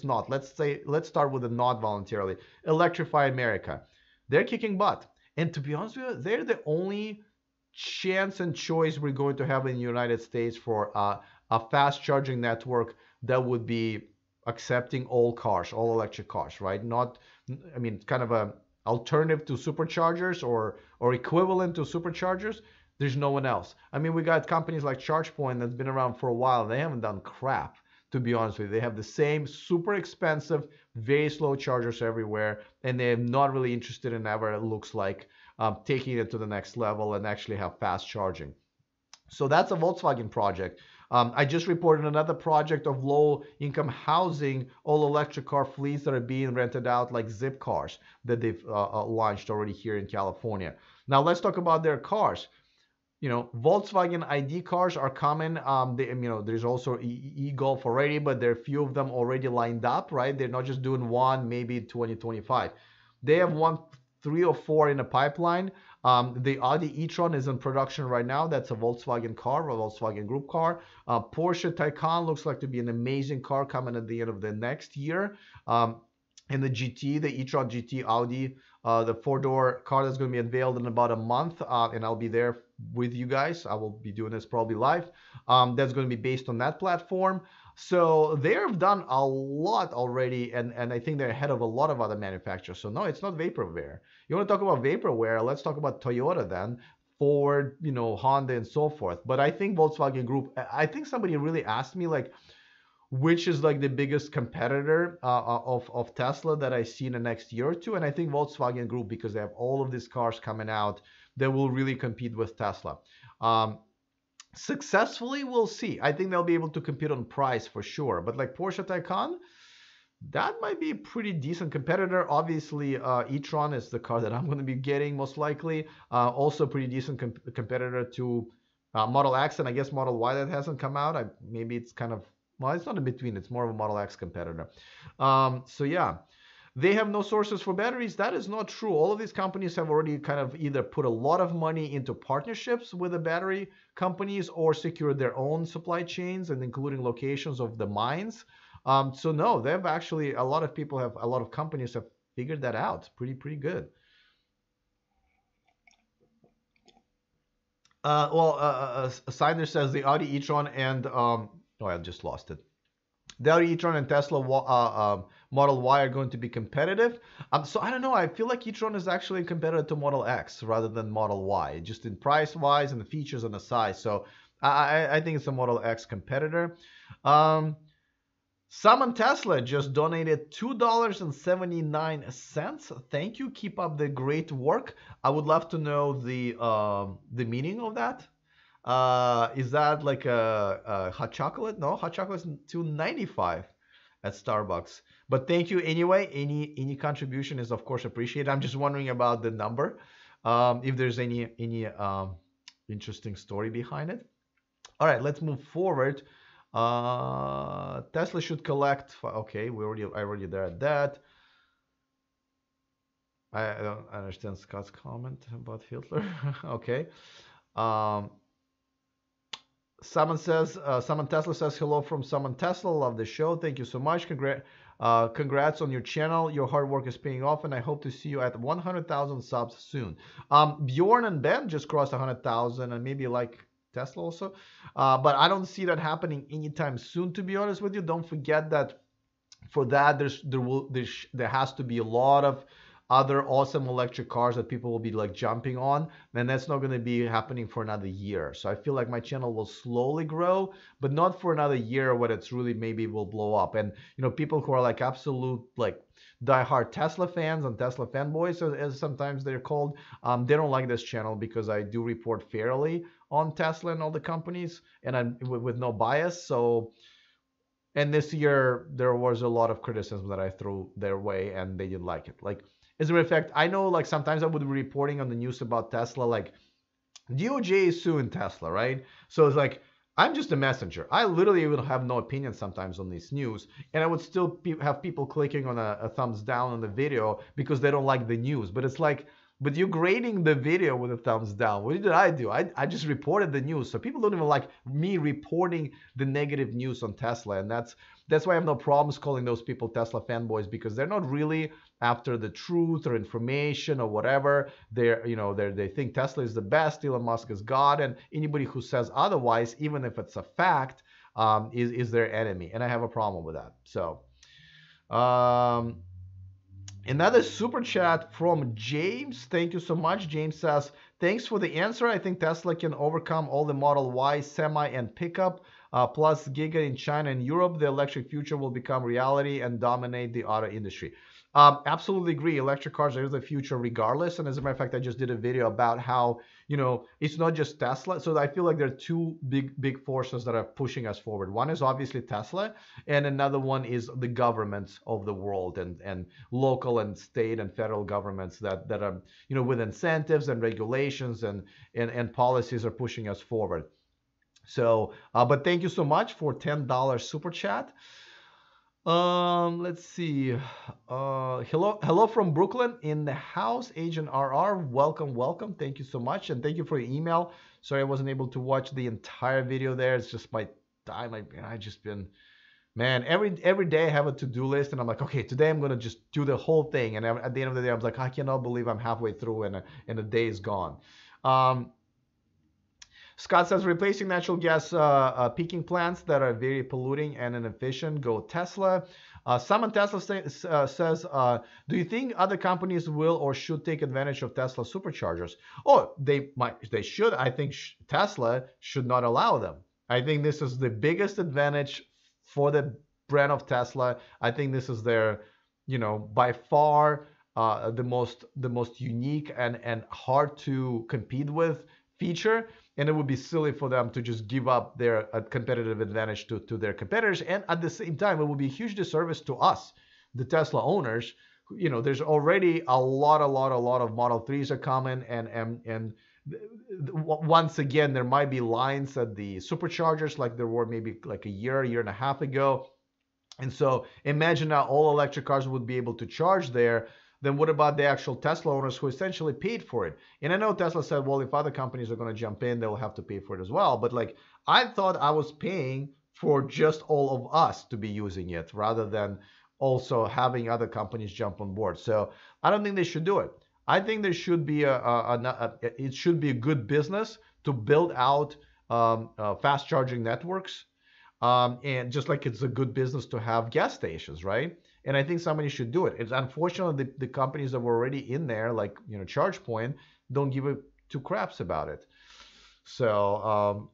Speaker 1: not. Let's start with the not voluntarily. Electrify America. They're kicking butt. And to be honest with you, they're the only chance and choice we're going to have in the United States for a fast charging network that would be accepting all electric cars, right? Not, I mean, kind of a alternative to superchargers or equivalent to superchargers. There's no one else. I mean, we got companies like ChargePoint that's been around for a while. They haven't done crap, to be honest with you. They have the same super expensive, very slow chargers everywhere, and they're not really interested in ever, it looks like, taking it to the next level and actually have fast charging. So that's a Volkswagen project. I just reported another project of low-income housing, all-electric car fleets that are being rented out like Zip cars that they've launched already here in California. Now let's talk about their cars. you know, Volkswagen ID cars are coming. There's also e-Golf already, but there are few of them already lined up, right? They're not just doing one, maybe 2025. They have one, three or four in the pipeline. The Audi e-tron is in production right now. That's a Volkswagen car, a Volkswagen Group car. Porsche Taycan looks like to be an amazing car coming at the end of the next year. And the GT, the e-tron GT Audi, the four-door car that's going to be unveiled in about a month, and I'll be there with you guys. I will be doing this probably live. That's going to be based on that platform. So they've done a lot already, and I think they're ahead of a lot of other manufacturers. So no, it's not vaporware. You want to talk about vaporware? Let's talk about Toyota then. Ford, you know, Honda, and so forth. But I think Volkswagen Group. I think somebody really asked me like, which is like the biggest competitor of Tesla that I see in the next year or two. And I think Volkswagen Group, because they have all of these cars coming out, that will really compete with Tesla. Successfully, we'll see. I think they'll be able to compete on price for sure. But like Porsche Taycan, that might be a pretty decent competitor. Obviously, e-tron is the car that I'm going to be getting most likely. Also pretty decent competitor to Model X, and I guess Model Y that hasn't come out. Maybe it's kind of, well, it's not in between. It's more of a Model X competitor. So yeah, they have no sources for batteries. That is not true. All of these companies have already kind of either put a lot of money into partnerships with the battery companies or secured their own supply chains, and including locations of the mines. So no, they've actually, a lot of companies have figured that out pretty good. Signer says the Audi e-tron and oh, I just lost it. The Audi e-tron and Tesla Model Y are going to be competitive. So I don't know. I feel like e-tron is actually a competitor to Model X rather than Model Y, just in price-wise and the features and the size. So I think it's a Model X competitor. Someone Tesla just donated $2.79. Thank you. Keep up the great work. I would love to know the meaning of that. Is that like a hot chocolate? No, hot chocolate is $2.95 at Starbucks. But thank you anyway. Any contribution is of course appreciated. I'm just wondering about the number. If there's any interesting story behind it. All right, let's move forward. Tesla should collect. Okay, I already there at that. I don't understand Scott's comment about Hitler. Okay. Someone Tesla says hello from someone Tesla. Love the show. Thank you so much. Congrats on your channel. Your hard work is paying off, and I hope to see you at 100,000 subs soon. Bjorn and Ben just crossed 100,000, and maybe like Tesla also, but I don't see that happening anytime soon, to be honest with you. Don't forget that for that there has to be a lot of other awesome electric cars that people will be like jumping on, and that's not going to be happening for another year. So I feel like my channel will slowly grow, but not for another year when it's really maybe will blow up. And you know, people who are like absolute like diehard Tesla fans and Tesla fanboys, as sometimes they're called, they don't like this channel because I do report fairly on Tesla and all the companies, and I'm with no bias. So, and this year there was a lot of criticism that I threw their way, and they didn't like it. Like, as a matter of fact, I know like sometimes I would be reporting on the news about Tesla, like DOJ is suing Tesla, right? So it's like, I'm just a messenger. I literally would have no opinion sometimes on this news, and I would still have people clicking on a thumbs down on the video because they don't like the news. But it's like, but you're grading the video with a thumbs down. What did I do? I just reported the news. So people don't even like me reporting the negative news on Tesla. And that's why I have no problems calling those people Tesla fanboys, because they're not really after the truth or information or whatever. They think Tesla is the best, Elon Musk is God, and anybody who says otherwise, even if it's a fact, is their enemy. And I have a problem with that. So another super chat from James. Thank you so much. James says, thanks for the answer. I think Tesla can overcome all the Model Y, semi, and pickup, plus Giga in China and Europe. The electric future will become reality and dominate the auto industry. Absolutely agree. Electric cars are the future regardless. And as a matter of fact, I just did a video about how, it's not just Tesla. So I feel like there are two big forces that are pushing us forward. One is obviously Tesla, and another one is the governments of the world and local and state and federal governments that are, with incentives and regulations and policies are pushing us forward. So, but thank you so much for $10 super chat. Let's see. Hello from Brooklyn in the house, Agent RR. Welcome, welcome. Thank you so much, and thank you for your email. Sorry I wasn't able to watch the entire video there. It's just my time. I just been, man. Every day I have a to-do list, and I'm like, okay, today I'm gonna just do the whole thing. And at the end of the day, I was like, I cannot believe I'm halfway through and a day is gone. Scott says, replacing natural gas peaking plants that are very polluting and inefficient, go Tesla. Someone Tesla says, do you think other companies will or should take advantage of Tesla superchargers? Oh, they should. I think Tesla should not allow them. I think this is the biggest advantage for the brand of Tesla. I think this is their, by far the most unique and hard to compete with feature. And it would be silly for them to just give up their competitive advantage to their competitors. And at the same time, it would be a huge disservice to us, the Tesla owners. There's already a lot of Model 3s are coming. And once again, there might be lines at the superchargers like there were maybe like a year and a half ago. And so imagine now all electric cars would be able to charge there. Then what about the actual Tesla owners who essentially paid for it? And I know Tesla said, well, if other companies are going to jump in, they'll have to pay for it as well. But like, I thought I was paying for just all of us to be using it rather than also having other companies jump on board. So I don't think they should do it. I think there should be it should be a good business to build out fast charging networks. And just like it's a good business to have gas stations, right? And I think somebody should do it. It's unfortunately the companies that were already in there, like ChargePoint, don't give a two craps about it. So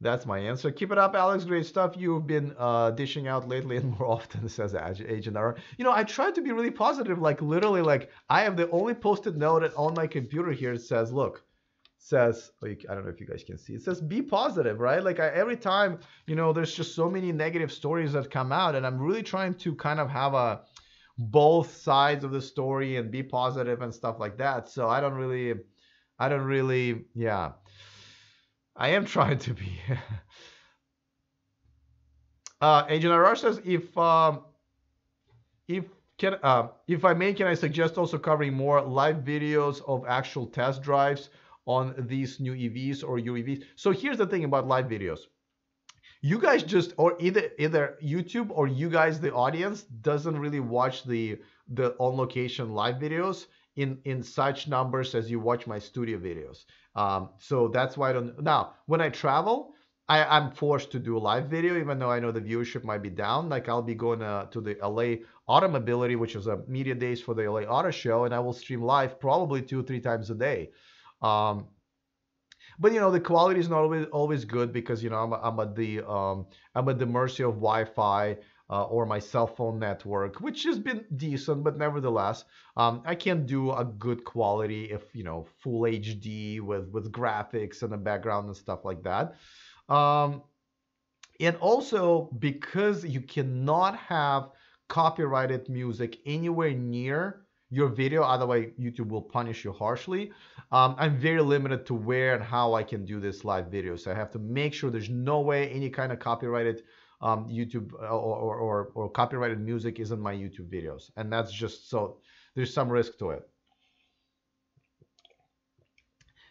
Speaker 1: that's my answer. Keep it up, Alex. Great stuff you've been dishing out lately and more often, says Agent R. I try to be really positive. Like literally, like I have the only post-it note on my computer here. It says, look. Says, like, I don't know if you guys can see, it says be positive, right? Like every time, there's just so many negative stories that come out, and I'm really trying to kind of have both sides of the story and be positive and stuff like that. So I don't really, yeah, I am trying to be. Agent RR says, if I may, can I suggest also covering more live videos of actual test drives on these new EVs or your EVs? So here's the thing about live videos. You guys just, or either YouTube or you guys, the audience, doesn't really watch the on location live videos in such numbers as you watch my studio videos. So that's why I don't. Now, when I travel, I'm forced to do a live video, even though I know the viewership might be down. Like I'll be going to the LA Automobility, which is a media days for the LA Auto Show, and I will stream live probably 2-3 times a day. But the quality is not always good because I'm at the mercy of Wi-Fi or my cell phone network, which has been decent, but nevertheless, I can't do a good quality if full HD with graphics and the background and stuff like that. And also because you cannot have copyrighted music anywhere near your video, otherwise YouTube will punish you harshly. I'm very limited to where and how I can do this live video, so I have to make sure there's no way any kind of copyrighted YouTube or copyrighted music is in my YouTube videos, and that's just, so there's some risk to it.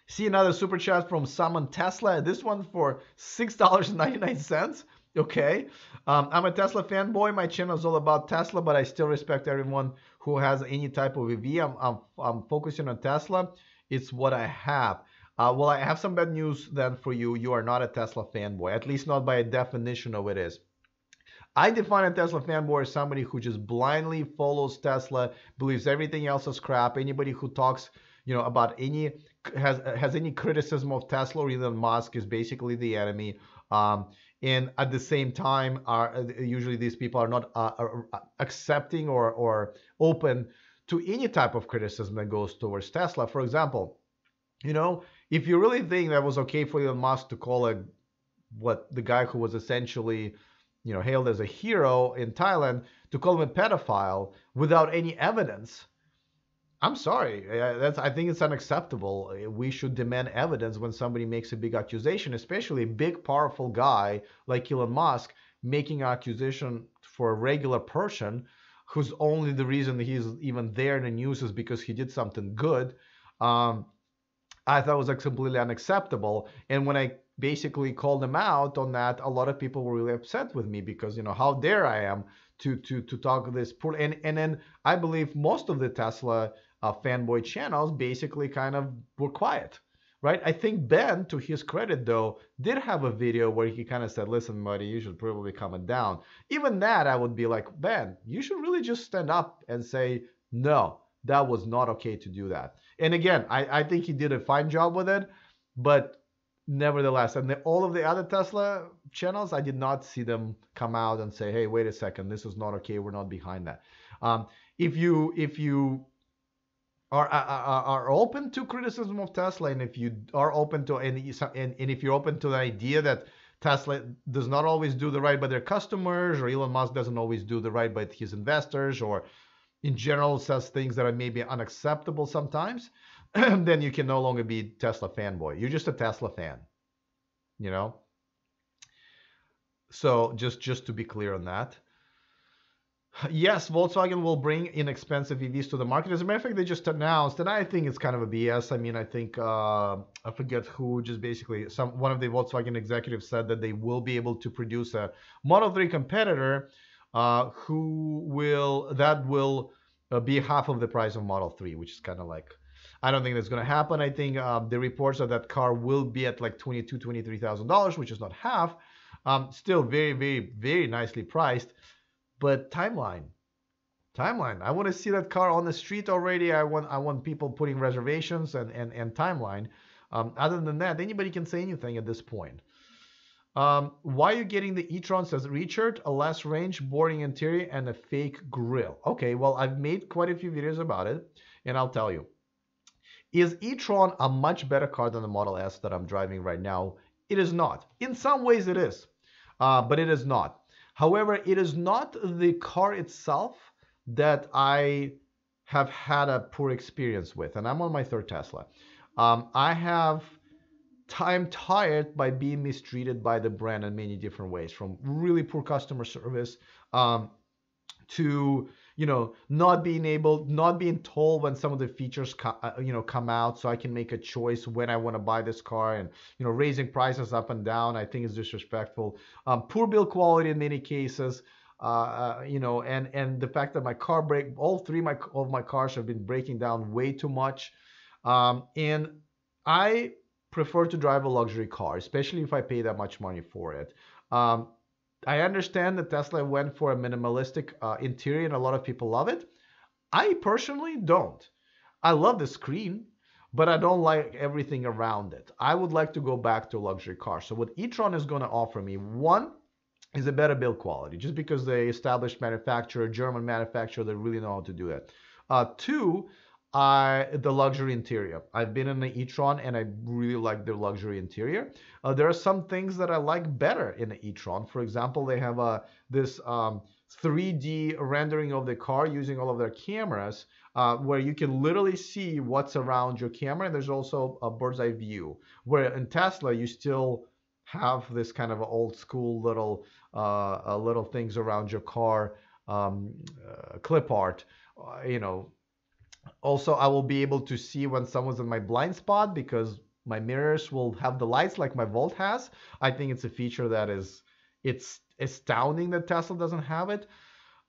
Speaker 1: See another super chat from Summon Tesla. This one for $6.99. Okay. I'm a Tesla fanboy. My channel is all about Tesla, but I still respect everyone who has any type of EV. I'm focusing on Tesla. It's what I have. Well, I have some bad news then for you. You are not a Tesla fanboy, at least not by a definition of it is. I define a Tesla fanboy as somebody who just blindly follows Tesla, believes everything else is crap. Anybody who talks, about has any criticism of Tesla or Elon Musk is basically the enemy. And at the same time, are usually these people are not accepting or open to any type of criticism that goes towards Tesla. For example, you know, if you really think that was okay for Elon Musk to call what the guy who was essentially, hailed as a hero in Thailand, to call him a pedophile without any evidence, I'm sorry. I think it's unacceptable. We should demand evidence when somebody makes a big accusation, especially a big, powerful guy like Elon Musk making an accusation for a regular person whose only the reason he's even there in the news is because he did something good. Um, I thought was like completely unacceptable. And when I basically called them out on that, a lot of people were really upset with me because, how dare I am to talk this poor. And then I believe most of the Tesla fanboy channels basically kind of were quiet, right? I think Ben, to his credit though, did have a video where he kind of said, listen, buddy, you should probably calm it down. Even that, I would be like, Ben, you should really just stand up and say, no, that was not okay to do that. And again, I think he did a fine job with it, but nevertheless, and all of the other Tesla channels, I did not see them come out and say, hey, wait a second, this is not okay, we're not behind that. If you are open to criticism of Tesla, and if you are open to and if you're open to the idea that Tesla does not always do the right by their customers, or Elon Musk doesn't always do the right by his investors, or in general says things that are maybe unacceptable sometimes, then you can no longer be Tesla fanboy. You're just a Tesla fan, So just to be clear on that. Yes, Volkswagen will bring inexpensive EVs to the market. As a matter of fact, they just announced, and I think it's kind of a BS. I mean, I think I forget who, just basically one of the Volkswagen executives said that they will be able to produce a Model 3 competitor will be half of the price of Model 3, which is kind of like, I don't think that's going to happen. I think the reports of that car will be at like $22,000, $23,000, which is not half. Still very, very, very nicely priced. But timeline. I want to see that car on the street already. I want people putting reservations and timeline. Other than that, anybody can say anything at this point. Why are you getting the e-tron, says Richard? A less range, boring interior, and a fake grille. Okay, well, I've made quite a few videos about it, and I'll tell you. Is e-tron a much better car than the Model S that I'm driving right now? It is not. In some ways it is, but it is not. However, it is not the car itself that I have had a poor experience with, and I'm on my third Tesla. I'm tired by being mistreated by the brand in many different ways, from really poor customer service to not being told when some of the features come out, so I can make a choice when I want to buy this car, and raising prices up and down, I think is disrespectful. Poor build quality in many cases, and the fact that all three of my cars have been breaking down way too much, and I prefer to drive a luxury car, especially if I pay that much money for it. I understand that Tesla went for a minimalistic interior, and a lot of people love it. I personally don't. I love the screen, but I don't like everything around it. I would like to go back to a luxury car. So what e-tron is going to offer me, one, is a better build quality, just because they established manufacturer, German manufacturer, they really know how to do it. Two, the luxury interior. I've been in the e-tron and I really like their luxury interior. There are some things that I like better in the e-tron. For example, they have this 3D rendering of the car using all of their cameras, where you can literally see what's around your camera. And there's also a bird's eye view, where in Tesla you still have this kind of old school little things around your car, clip art, Also, I will be able to see when someone's in my blind spot, because my mirrors will have the lights like my Volt has. I think it's a feature that it's astounding that Tesla doesn't have it.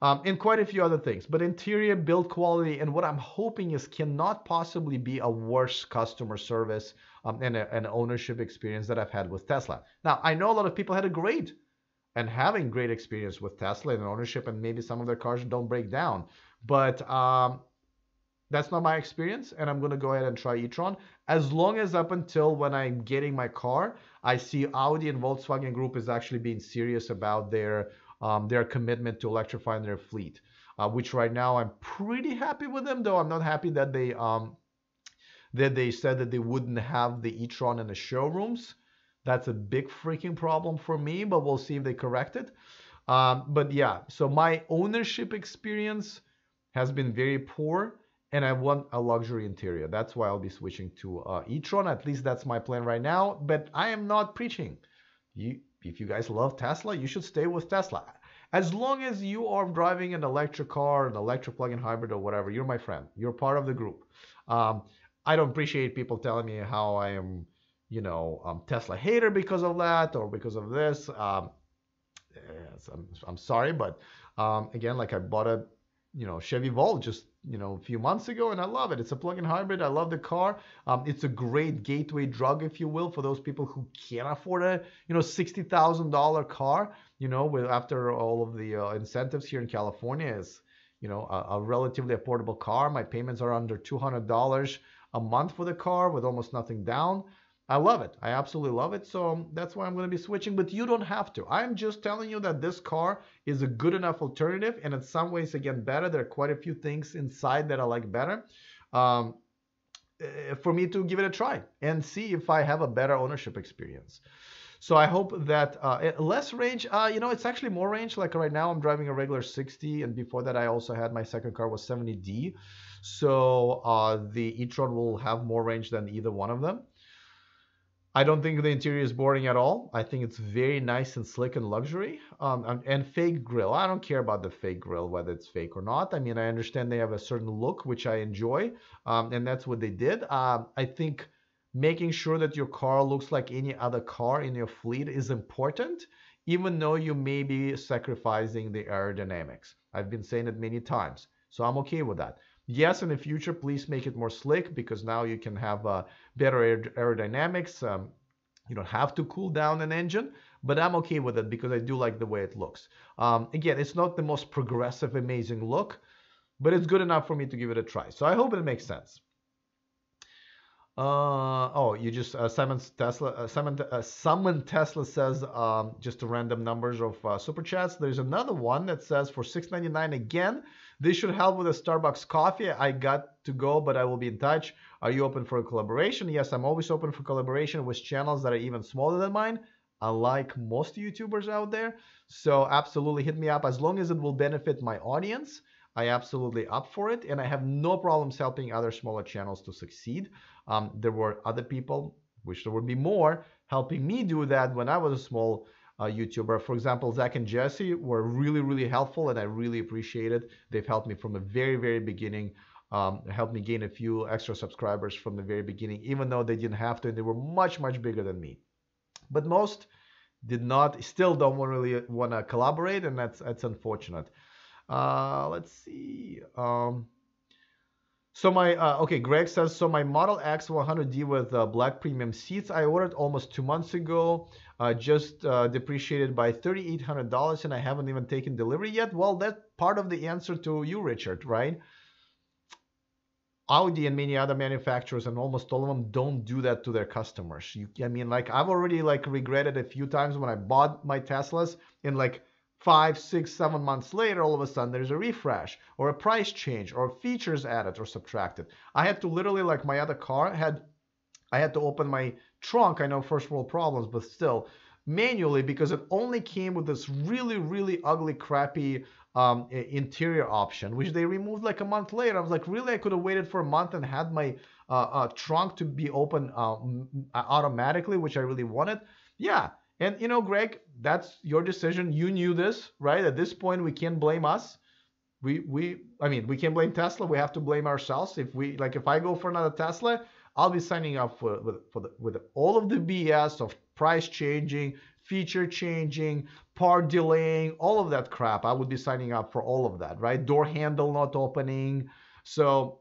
Speaker 1: And quite a few other things. But interior, build quality, and what I'm hoping is cannot possibly be a worse customer service and an ownership experience that I've had with Tesla. Now, I know a lot of people had a great and having great experience with Tesla and ownership, and maybe some of their cars don't break down. But That's not my experience, and I'm gonna go ahead and try e-tron as long as up until when I'm getting my car, I see Audi and Volkswagen Group is actually being serious about their commitment to electrifying their fleet. Which right now I'm pretty happy with them, though I'm not happy that they said that they wouldn't have the e-tron in the showrooms. That's a big freaking problem for me, but we'll see if they correct it. But yeah, so my ownership experience has been very poor, and I want a luxury interior. That's why I'll be switching to e-tron. At least that's my plan right now. But I am not preaching. If you guys love Tesla, you should stay with Tesla. As long as you are driving an electric car, an electric plug-in hybrid, or whatever, you're my friend. You're part of the group. Um, I don't appreciate people telling me how I am, Tesla hater because of that or because of this. Yes, I'm sorry, but again, like I bought a Chevy Volt just a few months ago, and I love it. It's a plug-in hybrid. I love the car. It's a great gateway drug, if you will, for those people who can't afford a $60,000 car. After all of the incentives here in California, is a relatively affordable car. My payments are under $200 a month for the car with almost nothing down. I love it. I absolutely love it. So that's why I'm going to be switching, but you don't have to. I'm just telling you that this car is a good enough alternative, and in some ways, again, better. There are quite a few things inside that I like better for me to give it a try and see if I have a better ownership experience. So I hope that less range, it's actually more range. Like right now I'm driving a regular 60, and before that I also had my second car was 70D. So the e-tron will have more range than either one of them. I don't think the interior is boring at all. I think it's very nice and slick and luxury. And fake grill. I don't care about the fake grill, whether it's fake or not. I mean, I understand they have a certain look, which I enjoy, and that's what they did. I think making sure that your car looks like any other car in your fleet is important, even though you may be sacrificing the aerodynamics. I've been saying it many times, so I'm okay with that. Yes, in the future, please make it more slick, because now you can have better aerodynamics. You don't have to cool down an engine, but I'm okay with it because I do like the way it looks. Again, it's not the most progressive, amazing look, but it's good enough for me to give it a try. So I hope it makes sense. You just Simon Tesla says just a random numbers of super chats. There's another one that says for $6.99 again. This should help with a Starbucks coffee. I got to go, but I will be in touch. Are you open for a collaboration? Yes, I'm always open for collaboration with channels that are even smaller than mine. I like most YouTubers out there, so absolutely hit me up as long as it will benefit my audience. I absolutely up for it, and I have no problems helping other smaller channels to succeed. There were other people, wish there would be more, helping me do that when I was a small YouTuber. For example, Zach and Jesse were really, really helpful, and I really appreciate it. They've helped me from the very, very beginning, helped me gain a few extra subscribers from the very beginning, even though they didn't have to, and they were much, much bigger than me. But most did not, still don't really want to collaborate, and that's unfortunate. Let's see. So my okay, Greg says, so my Model X 100D with black premium seats I ordered almost 2 months ago, just depreciated by $3,800, and I haven't even taken delivery yet. Well, that's part of the answer to you, Richard, right? Audi and many other manufacturers, and almost all of them, don't do that to their customers. I mean, like, I've already regretted a few times when I bought my Teslas, and 5, 6, 7 months later, all of a sudden there's a refresh or a price change or features added or subtracted. I had to literally, like my other car, I had to open my trunk. I know first world problems, but still manually, because it only came with this really, really ugly, crappy interior option, which they removed a month later. I was like, really? I could have waited for a month and had my trunk to be open automatically, which I really wanted. Yeah. And Greg, that's your decision. You knew this, right? At this point, we can't blame us. I mean, we can't blame Tesla. We have to blame ourselves. If I go for another Tesla, I'll be signing up with all of the BS of price changing, feature changing, part delaying, all of that crap. I would be signing up for all of that, right? Door handle not opening. So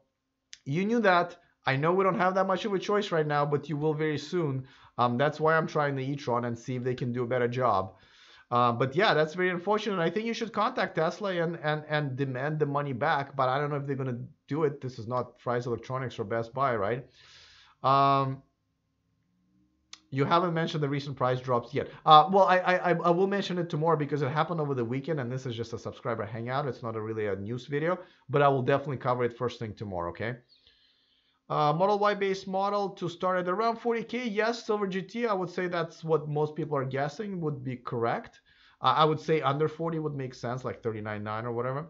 Speaker 1: you knew that. I know we don't have that much of a choice right now, but you will very soon. That's why I'm trying the e-tron and see if they can do a better job. But yeah, that's very unfortunate. I think you should contact Tesla and demand the money back. But I don't know if they're gonna do it. This is not Fry's Electronics or Best Buy, right? Um, you haven't mentioned the recent price drops yet. Well, I will mention it tomorrow because it happened over the weekend, and this is just a subscriber hangout. It's not really a news video, but I will definitely cover it first thing tomorrow. Okay. Model Y base model to start at around 40K. Yes, Silver GT. I would say that's what most people are guessing would be correct. I would say under 40 would make sense, like 39.9 or whatever.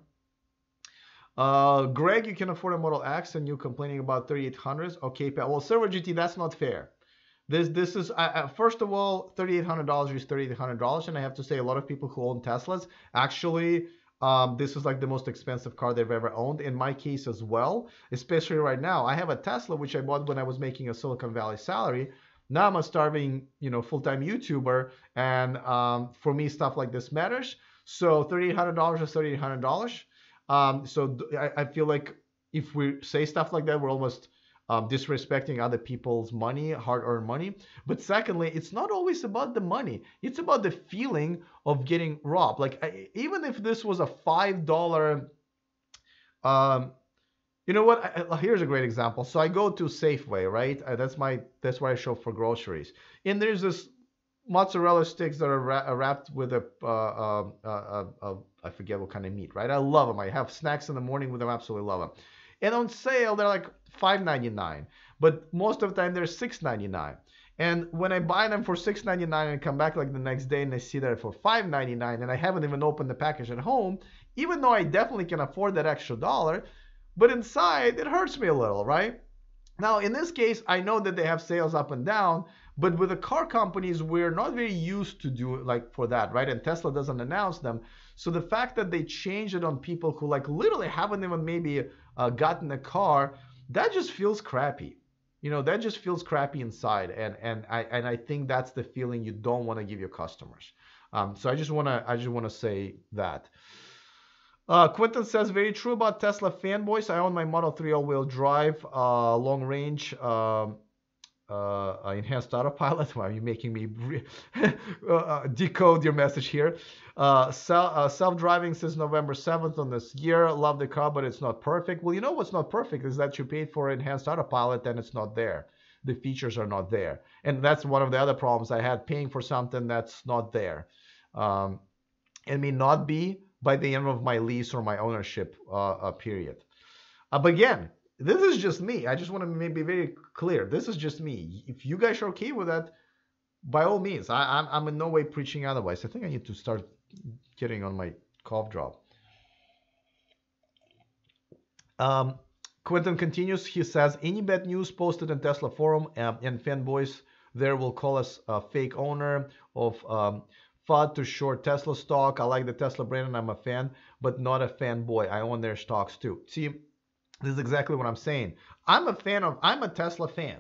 Speaker 1: Greg, you can afford a Model X and you're complaining about 3800s. Okay, well, Silver GT, that's not fair. This is first of all, $3,800 is $3,800, and I have to say a lot of people who own Teslas actually this is like the most expensive car they've ever owned. In my case as well, especially right now, I have a Tesla which I bought when I was making a Silicon Valley salary. Now I'm a starving, full-time YouTuber, and for me stuff like this matters. So $3,800 is $3,800. I feel like if we say stuff like that, we're almost disrespecting other people's money, hard-earned money. But secondly, it's not always about the money. It's about the feeling of getting robbed. Like even if this was a $5, you know what? Here's a great example. So I go to Safeway, right? That's where I shop for groceries. And there's this mozzarella sticks that are wrapped with I forget what kind of meat, right? I love them. I have snacks in the morning with them. Absolutely love them. And on sale, they're like $5.99, but most of the time they're $6.99. And when I buy them for $6.99 and come back like the next day and I see that for $5.99 and I haven't even opened the package at home, even though I definitely can afford that extra dollar, but inside it hurts me a little, right? Now, in this case, I know that they have sales up and down, but with the car companies, we're not very used to do like for that, right? And Tesla doesn't announce them. So the fact that they change it on people who like literally haven't even maybe gotten a car, that just feels crappy. That just feels crappy inside, and I think that's the feeling you don't want to give your customers. So I just wanna say that. Quentin says, very true about Tesla fanboys. I own my Model 3 all-wheel drive, long range, enhanced autopilot. Why are you making me decode your message here? Self-driving since November 7th on this year. Love the car, but it's not perfect. Well, you know what's not perfect is that you paid for enhanced autopilot and it's not there. The features are not there. And that's one of the other problems I had, paying for something that's not there. It may not be by the end of my lease or my ownership period. But again, this is just me. I just want to be very clear. This is just me. If you guys are okay with that, by all means. I'm in no way preaching otherwise. I think I need to start getting on my cough drop. Quentin continues. He says, any bad news posted in Tesla forum and fanboys there will call us a fake owner of FUD to short Tesla stock. I like the Tesla brand and I'm a fan, but not a fanboy. I own their stocks too. See, this is exactly what I'm saying. I'm a Tesla fan,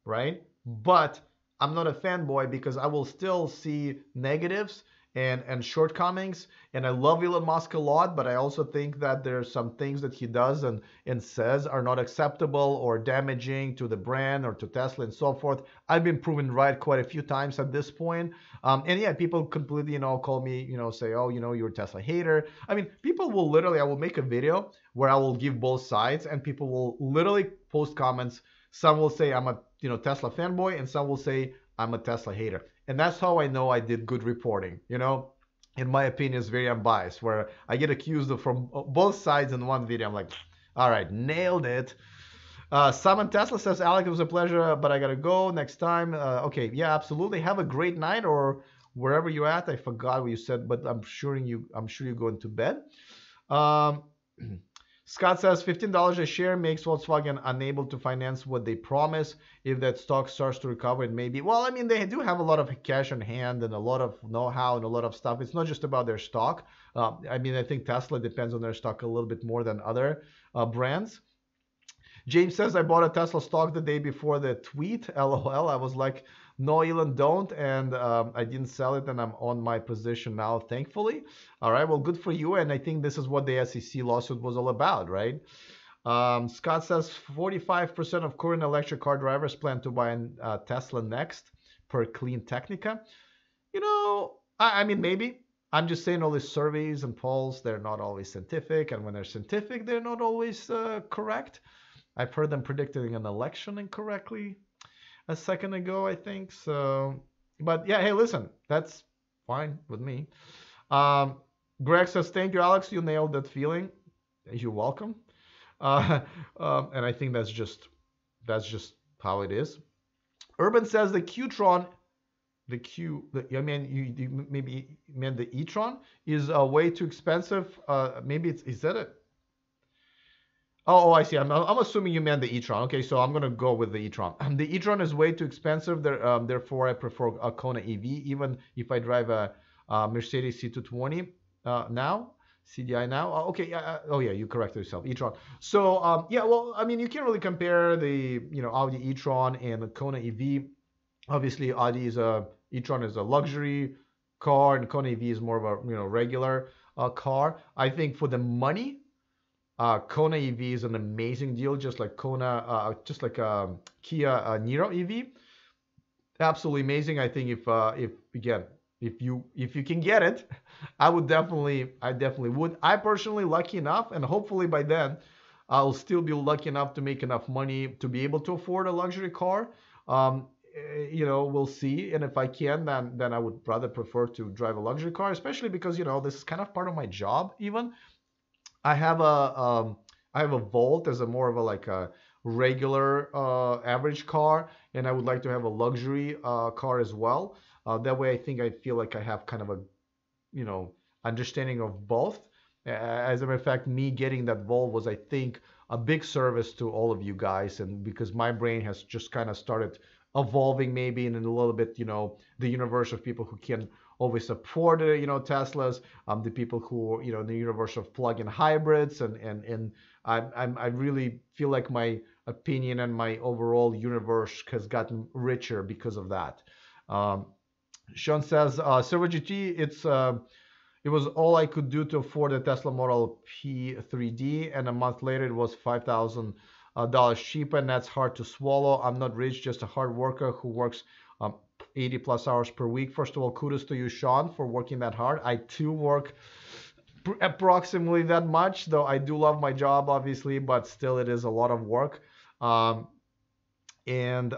Speaker 1: right? But I'm not a fanboy because I will still see negatives and shortcomings. And I love Elon Musk a lot, but I also think that there are some things that he does and says are not acceptable or damaging to the brand or to Tesla and so forth. I've been proven right quite a few times at this point. And yeah, people completely, call me, say, oh, you're a Tesla hater. I mean, people will literally, I will make a video where I will give both sides and people will literally post comments. Some will say I'm a, Tesla fanboy and some will say I'm a Tesla hater. And that's how I know I did good reporting. In my opinion, is very unbiased, where I get accused of from both sides in one video. I'm like, all right, nailed it. Simon Tesla says, Alec, it was a pleasure, but I gotta go next time. Okay, yeah, absolutely. Have a great night or wherever you're at. I forgot what you said, but I'm sure you're going to bed. Scott says $15 a share makes Volkswagen unable to finance what they promise. If that stock starts to recover, it may be. Well, I mean, they do have a lot of cash on hand and a lot of know-how and a lot of stuff. It's not just about their stock. I mean, I think Tesla depends on their stock a little bit more than other brands. James says, I bought a Tesla stock the day before the tweet. LOL. I was like, no, Elon, don't. And I didn't sell it and I'm on my position now, thankfully. All right, well, good for you. And I think this is what the SEC lawsuit was all about, right? Scott says 45% of current electric car drivers plan to buy a Tesla next per Clean Technica. I mean, maybe. I'm just saying all these surveys and polls, they're not always scientific, and when they're scientific, they're not always correct. I've heard them predicting an election incorrectly a second ago, I think. So, but yeah, hey, listen, that's fine with me. Um, Greg says, "Thank you, Alex. You nailed that feeling. You're welcome." Uh, and I think that's just how it is. Urban says the Qtron, I mean, you maybe meant the e-tron is way too expensive. Maybe is that it? Oh, I see. I'm assuming you meant the e-tron. Okay, so I'm gonna go with the e-tron. The e-tron is way too expensive. Therefore, I prefer a Kona EV, even if I drive a Mercedes C220 now. CDI now. Okay. Oh yeah, you corrected yourself. E-tron. So yeah, well, I mean, you can't really compare the Audi e-tron and the Kona EV. Obviously, Audi is a e-tron is a luxury car, and Kona EV is more of a regular car. I think for the money, Kona EV is an amazing deal, just like just like Kia Niro EV. Absolutely amazing. I think if again, if you can get it, I definitely would. I personally lucky enough, and hopefully by then, I'll still be lucky enough to make enough money to be able to afford a luxury car. We'll see. And if I can, then I would rather prefer to drive a luxury car, especially because this is kind of part of my job even. I have a Volt as a more of a like a regular average car, and I would like to have a luxury car as well. That way, I think I feel like I have kind of a you know understanding of both. As a matter of fact, me getting that Volt was, I think, a big service to all of you guys, and because my brain has just kind of started evolving maybe in a little bit, the universe of people who can always support Teslas, the people who in the universe of plug-in hybrids, and I really feel like my opinion and my overall universe has gotten richer because of that. Sean says, Silver GT, it was all I could do to afford a Tesla Model P 3D, and a month later it was $5,000 cheaper, and that's hard to swallow. I'm not rich, just a hard worker who works 80 plus hours per week. First of all, kudos to you, Sean, for working that hard. I too work approximately that much, though I do love my job, obviously, but still it is a lot of work. And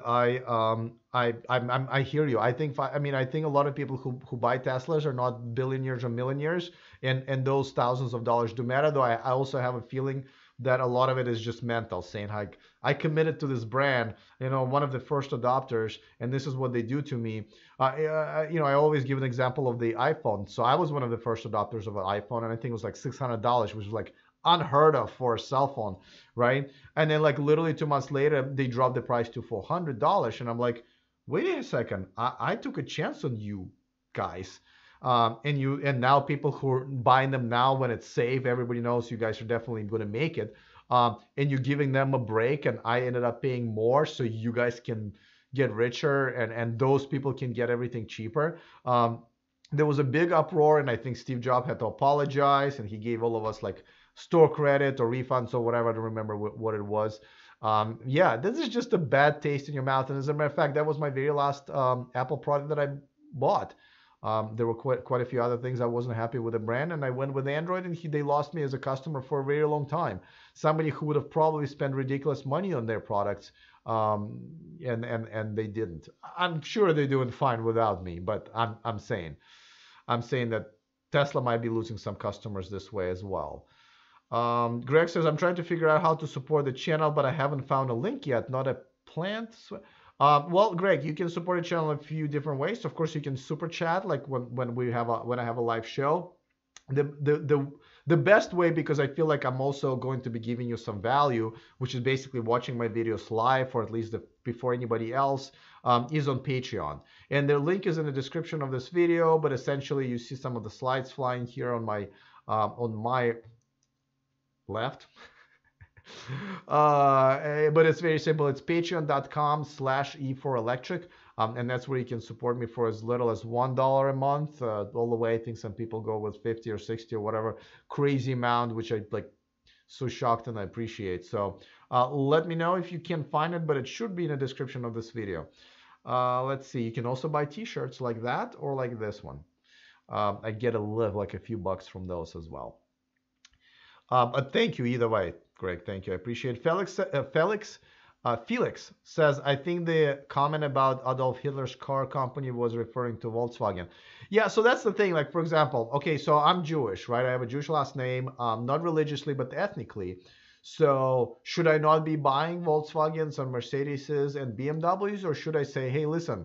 Speaker 1: I hear you. I think a lot of people who buy Teslas are not billionaires or millionaires, and those thousands of dollars do matter. Though I also have a feeling that a lot of it is just mental, saying like I committed to this brand, one of the first adopters, and this is what they do to me. I always give an example of the iPhone. So I was one of the first adopters of an iPhone, and I think it was like $600, which was like unheard of for a cell phone, right? And then like literally 2 months later, they dropped the price to $400, and I'm like, wait a second, I took a chance on you guys. And now people who are buying them now when it's safe, everybody knows you guys are definitely going to make it. And you're giving them a break, and I ended up paying more so you guys can get richer, and those people can get everything cheaper. There was a big uproar, and I think Steve Jobs had to apologize, and he gave all of us like store credit or refunds or whatever. I don't remember what it was. Yeah, this is just a bad taste in your mouth. And as a matter of fact, that was my very last Apple product that I bought. There were quite a few other things I wasn't happy with the brand, and I went with Android, and they lost me as a customer for a very long time. Somebody who would have probably spent ridiculous money on their products, and they didn't. I'm sure they're doing fine without me, but I'm saying that Tesla might be losing some customers this way as well. Greg says, I'm trying to figure out how to support the channel, but I haven't found a link yet. Not a plant. Well, Greg, you can support the channel a few different ways. Of course, you can super chat, like when I have a live show. The best way, because I feel like I'm also going to be giving you some value, which is basically watching my videos live, or at least before anybody else, is on Patreon. And the link is in the description of this video. But essentially, you see some of the slides flying here on my left. But it's very simple. It's patreon.com/e4electric, and that's where you can support me for as little as $1 a month, all the way. I think some people go with 50 or 60 or whatever crazy amount, which I like, so shocked, and I appreciate. So let me know if you can find it, but it should be in the description of this video. Let's see. You can also buy t-shirts like that or like this one. I get like a few bucks from those as well. But thank you either way, Greg. Thank you. I appreciate it. Felix says, I think the comment about Adolf Hitler's car company was referring to Volkswagen. Yeah, so that's the thing. Like, for example, okay, so I'm Jewish, right? I have a Jewish last name, not religiously, but ethnically. So should I not be buying Volkswagens and Mercedeses and BMWs, or should I say, hey, listen,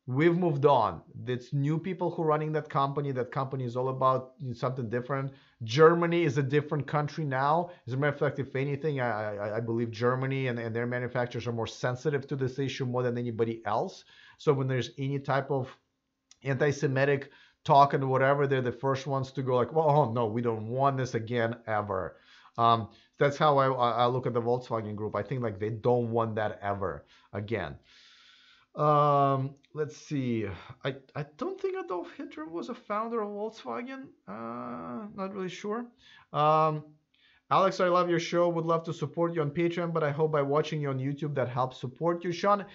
Speaker 1: we've moved on. It's new people who are running that company. That company is all about something different. Germany is a different country now. As a matter of fact, if anything, I believe Germany and their manufacturers are more sensitive to this issue more than anybody else. So when there's any type of anti-Semitic talk and whatever, they're the first ones to go like, well, oh no, we don't want this again ever. That's how I look at the Volkswagen group. I think like they don't want that ever again. Let's see. I don't think Adolf Hitler was a founder of Volkswagen. Not really sure. Alex, I love your show. Would love to support you on Patreon, but I hope by watching you on YouTube that helps support you. Sean,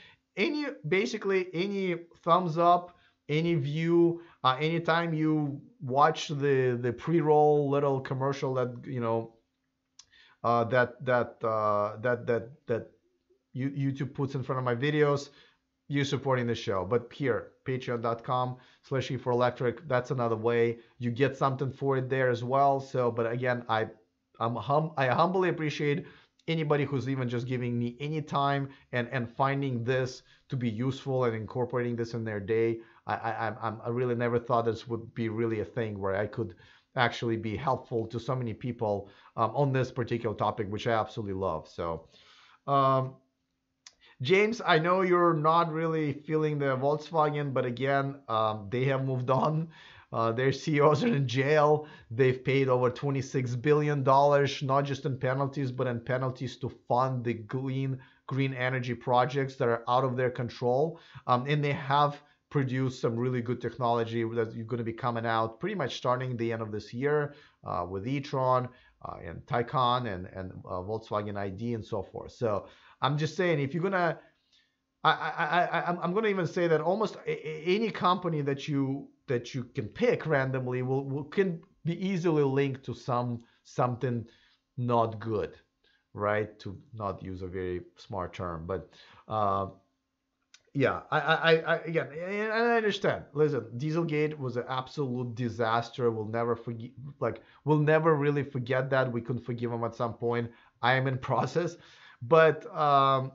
Speaker 1: basically any thumbs up, any view, anytime you watch the pre-roll little commercial that that YouTube puts in front of my videos, you supporting the show. But here, patreon.com/e4electric, that's another way. You get something for it there as well. So, but again, I humbly appreciate anybody who's even just giving me any time and finding this to be useful and incorporating this in their day. I really never thought this would be really a thing where I could actually be helpful to so many people on this particular topic, which I absolutely love. So, James, I know you're not really feeling the Volkswagen, but again, they have moved on. Their CEOs are in jail. They've paid over $26 billion, not just in penalties, but in penalties to fund the green energy projects that are out of their control. And they have produced some really good technology that's going to be coming out pretty much starting the end of this year with e-tron and Taycan and Volkswagen ID and so forth. So I'm just saying, if you're gonna, I'm gonna even say that almost any company that you can pick randomly can be easily linked to something not good, right? To not use a very smart term, but yeah, again, and I understand. Listen, Dieselgate was an absolute disaster. We'll never forget, we'll never really forget that. We couldn't forgive him at some point. I am in process. But I'm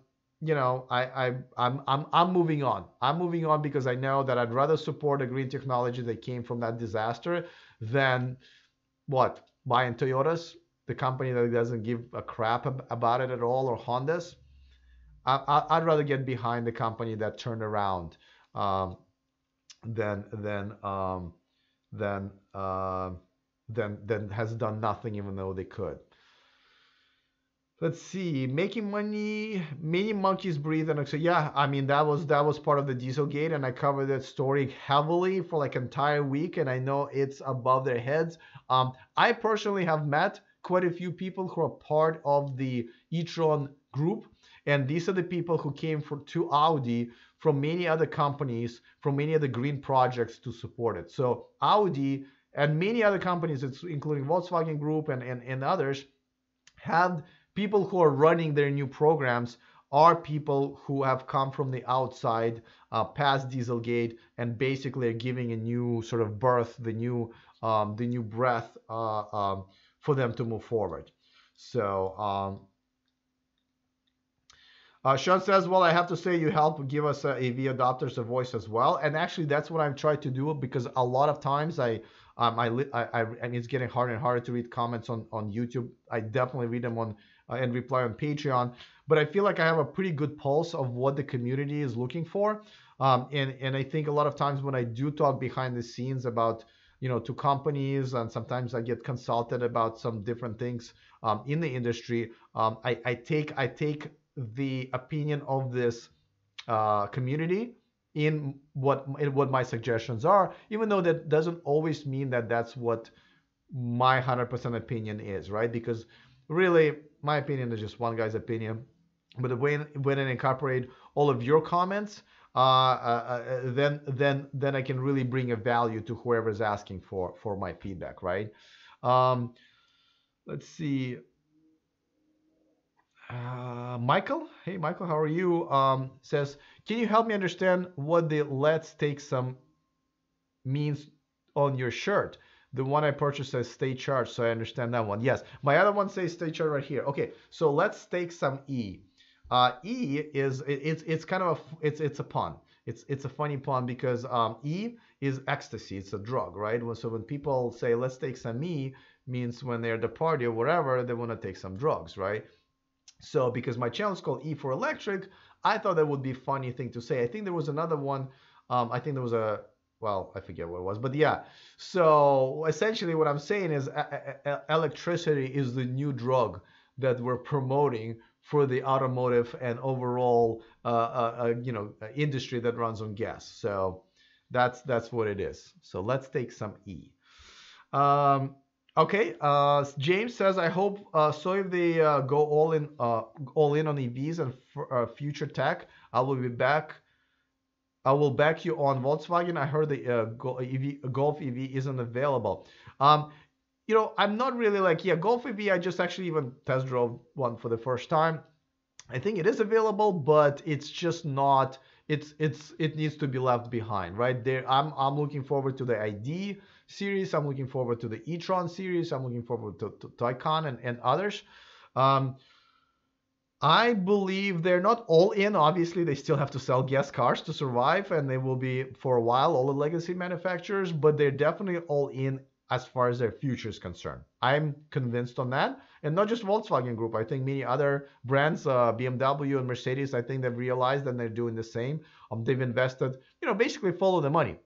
Speaker 1: moving on. I'm moving on because I know that I'd rather support a green technology that came from that disaster than buying Toyotas, the company that doesn't give a crap about it at all, or Hondas. I'd rather get behind the company that turned around than has done nothing even though they could. Let's see, making money, many monkeys breathe. And so, yeah, I mean, that was part of the Dieselgate, and I covered that story heavily for like an entire week, and I know it's above their heads. I personally have met quite a few people who are part of the e-tron group, and these are the people who came to Audi from many other companies, from many other green projects to support it. So Audi and many other companies, including Volkswagen Group and others, have people who are running their new programs are people who have come from the outside, past Dieselgate, and basically are giving a new sort of birth, the new breath for them to move forward. So Sean says, well, I have to say you help give us AV adopters a voice as well. And actually, that's what I'm trying to do, because a lot of times I mean, it's getting harder and harder to read comments on YouTube. I definitely read them on and reply on Patreon, but I feel like I have a pretty good pulse of what the community is looking for. And I think a lot of times when I do talk behind the scenes about, to companies, and sometimes I get consulted about some different things in the industry, I take the opinion of this community in what my suggestions are, even though that doesn't always mean that that's what my 100% opinion is, right? Because really, my opinion is just one guy's opinion. But when I incorporate all of your comments, then I can really bring a value to whoever's asking for my feedback, right? Um, let's see. Michael, hey Michael, how are you? Says, can you help me understand what the "let's take some" means on your shirt? The one I purchased says "stay charged," so I understand that one. Yes, my other one says "stay charged" right here. Okay, so let's take some E. E is it's kind of it's a pun. It's a funny pun because E is ecstasy. It's a drug, right? So when people say "let's take some E," means when they're at the party or whatever, they want to take some drugs, right? So because my channel is called E for Electric, I thought that would be a funny thing to say. I think there was another one. I think there was a, well, I forget what it was, but yeah. So essentially what I'm saying is electricity is the new drug that we're promoting for the automotive and overall, industry that runs on gas. So that's what it is. So let's take some E. Um, okay. James says, I hope so. If they go all in on EVs and future tech, I will be back. I will back you on Volkswagen. I heard the Golf EV isn't available. Um, I'm not really like, yeah, Golf EV. I just actually even test drove one for the first time. I think it is available, but it's just not. It needs to be left behind, right there. I'm looking forward to the ID series. I'm looking forward to the e-tron series. I'm looking forward to Taycan and others. Um, I believe they're not all in. Obviously, they still have to sell gas cars to survive, and they will be for a while, all the legacy manufacturers, but they're definitely all in as far as their future is concerned. I'm convinced on that. And not just Volkswagen Group. I think many other brands, BMW and Mercedes, I think they've realized and they're doing the same. They've invested, basically follow the money.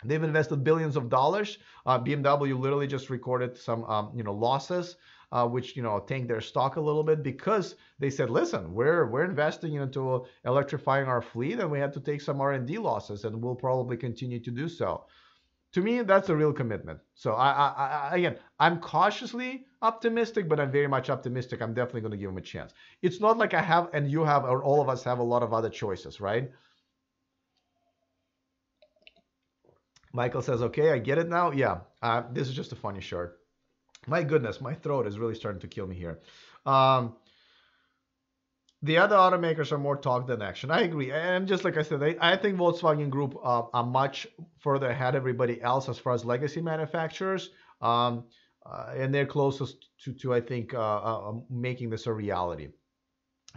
Speaker 1: They've invested billions of dollars. BMW literally just recorded some, losses, which tanked their stock a little bit because they said, "Listen, we're investing into electrifying our fleet, and we had to take some R&D losses, and we'll probably continue to do so." To me, that's a real commitment. So again, I'm cautiously optimistic, but I'm very much optimistic. I'm definitely going to give them a chance. It's not like I have, and you have, or all of us have a lot of other choices, right? Michael says, okay, I get it now. Yeah, this is just a funny shirt. My goodness, my throat is really starting to kill me here. Um, the other automakers are more talk than action. I agree. And just like I said, I think Volkswagen Group are much further ahead of everybody else as far as legacy manufacturers. And they're closest to I think, making this a reality.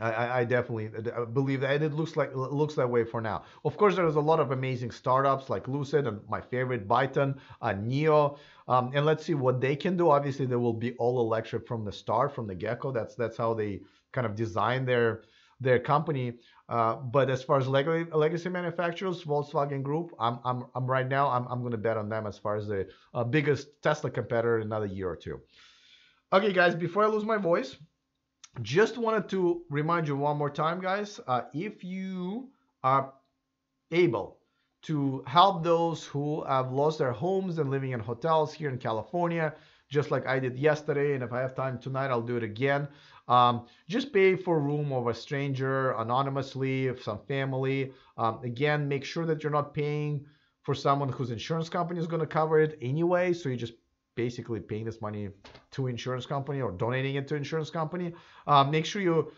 Speaker 1: I definitely believe that it looks that way for now. Of course, there's a lot of amazing startups like Lucid and my favorite Byton, Neo, and let's see what they can do. Obviously, they will be all electric from the start, from the get-go. That's how they kind of design their company. But as far as legacy manufacturers, Volkswagen Group, I'm right now I'm going to bet on them as far as the biggest Tesla competitor in another year or two. Okay, guys, before I lose my voice. Just wanted to remind you one more time, guys, if you are able to help those who have lost their homes and living in hotels here in California, just like I did yesterday, and if I have time tonight, I'll do it again. Just pay for a room of a stranger anonymously, of some family. Again, make sure that you're not paying for someone whose insurance company is going to cover it anyway, so you just basically paying this money to insurance company or donating it to insurance company. Make sure you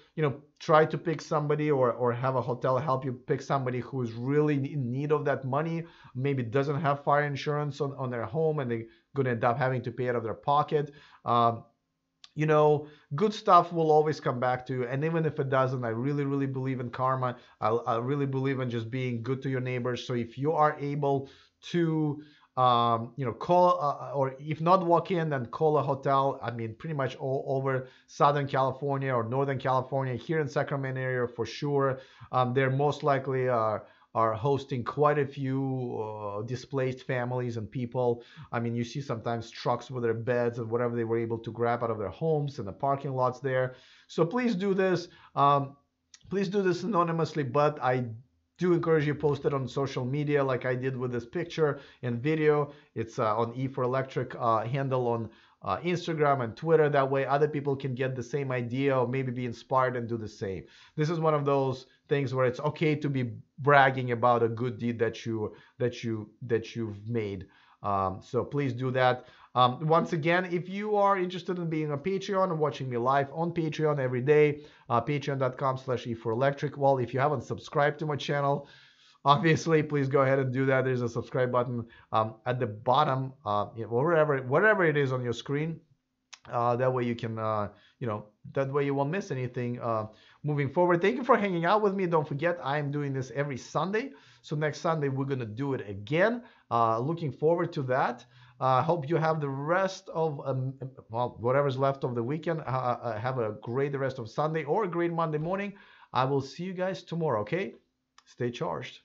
Speaker 1: try to pick somebody or have a hotel help you pick somebody who is really in need of that money. Maybe doesn't have fire insurance on their home and they're going to end up having to pay it out of their pocket. Good stuff will always come back to you. And even if it doesn't, I really, really believe in karma. I really believe in just being good to your neighbors. So if you are able to call or if not walk in, then call a hotel. I mean, pretty much all over Southern California or Northern California, here in Sacramento area for sure. They're most likely are hosting quite a few displaced families and people. I mean, you see sometimes trucks with their beds and whatever they were able to grab out of their homes and the parking lots there. So please do this. Please do this anonymously, but I do encourage you to post it on social media like I did with this picture and video. It's on E4Electric handle Instagram and Twitter. That way other people can get the same idea or maybe be inspired and do the same. This is one of those things where it's okay to be bragging about a good deed that you've made. So please do that. Once again, if you are interested in being a Patreon and watching me live on Patreon every day, patreon.com/e4electric. Well, if you haven't subscribed to my channel, obviously, please go ahead and do that. There's a subscribe button at the bottom, wherever it is on your screen. That way you can, that way you won't miss anything moving forward. Thank you for hanging out with me. Don't forget, I am doing this every Sunday. So next Sunday, we're going to do it again. Looking forward to that. Hope you have the rest of, whatever's left of the weekend. Have a great rest of Sunday or a great Monday morning. I will see you guys tomorrow, okay? Stay charged.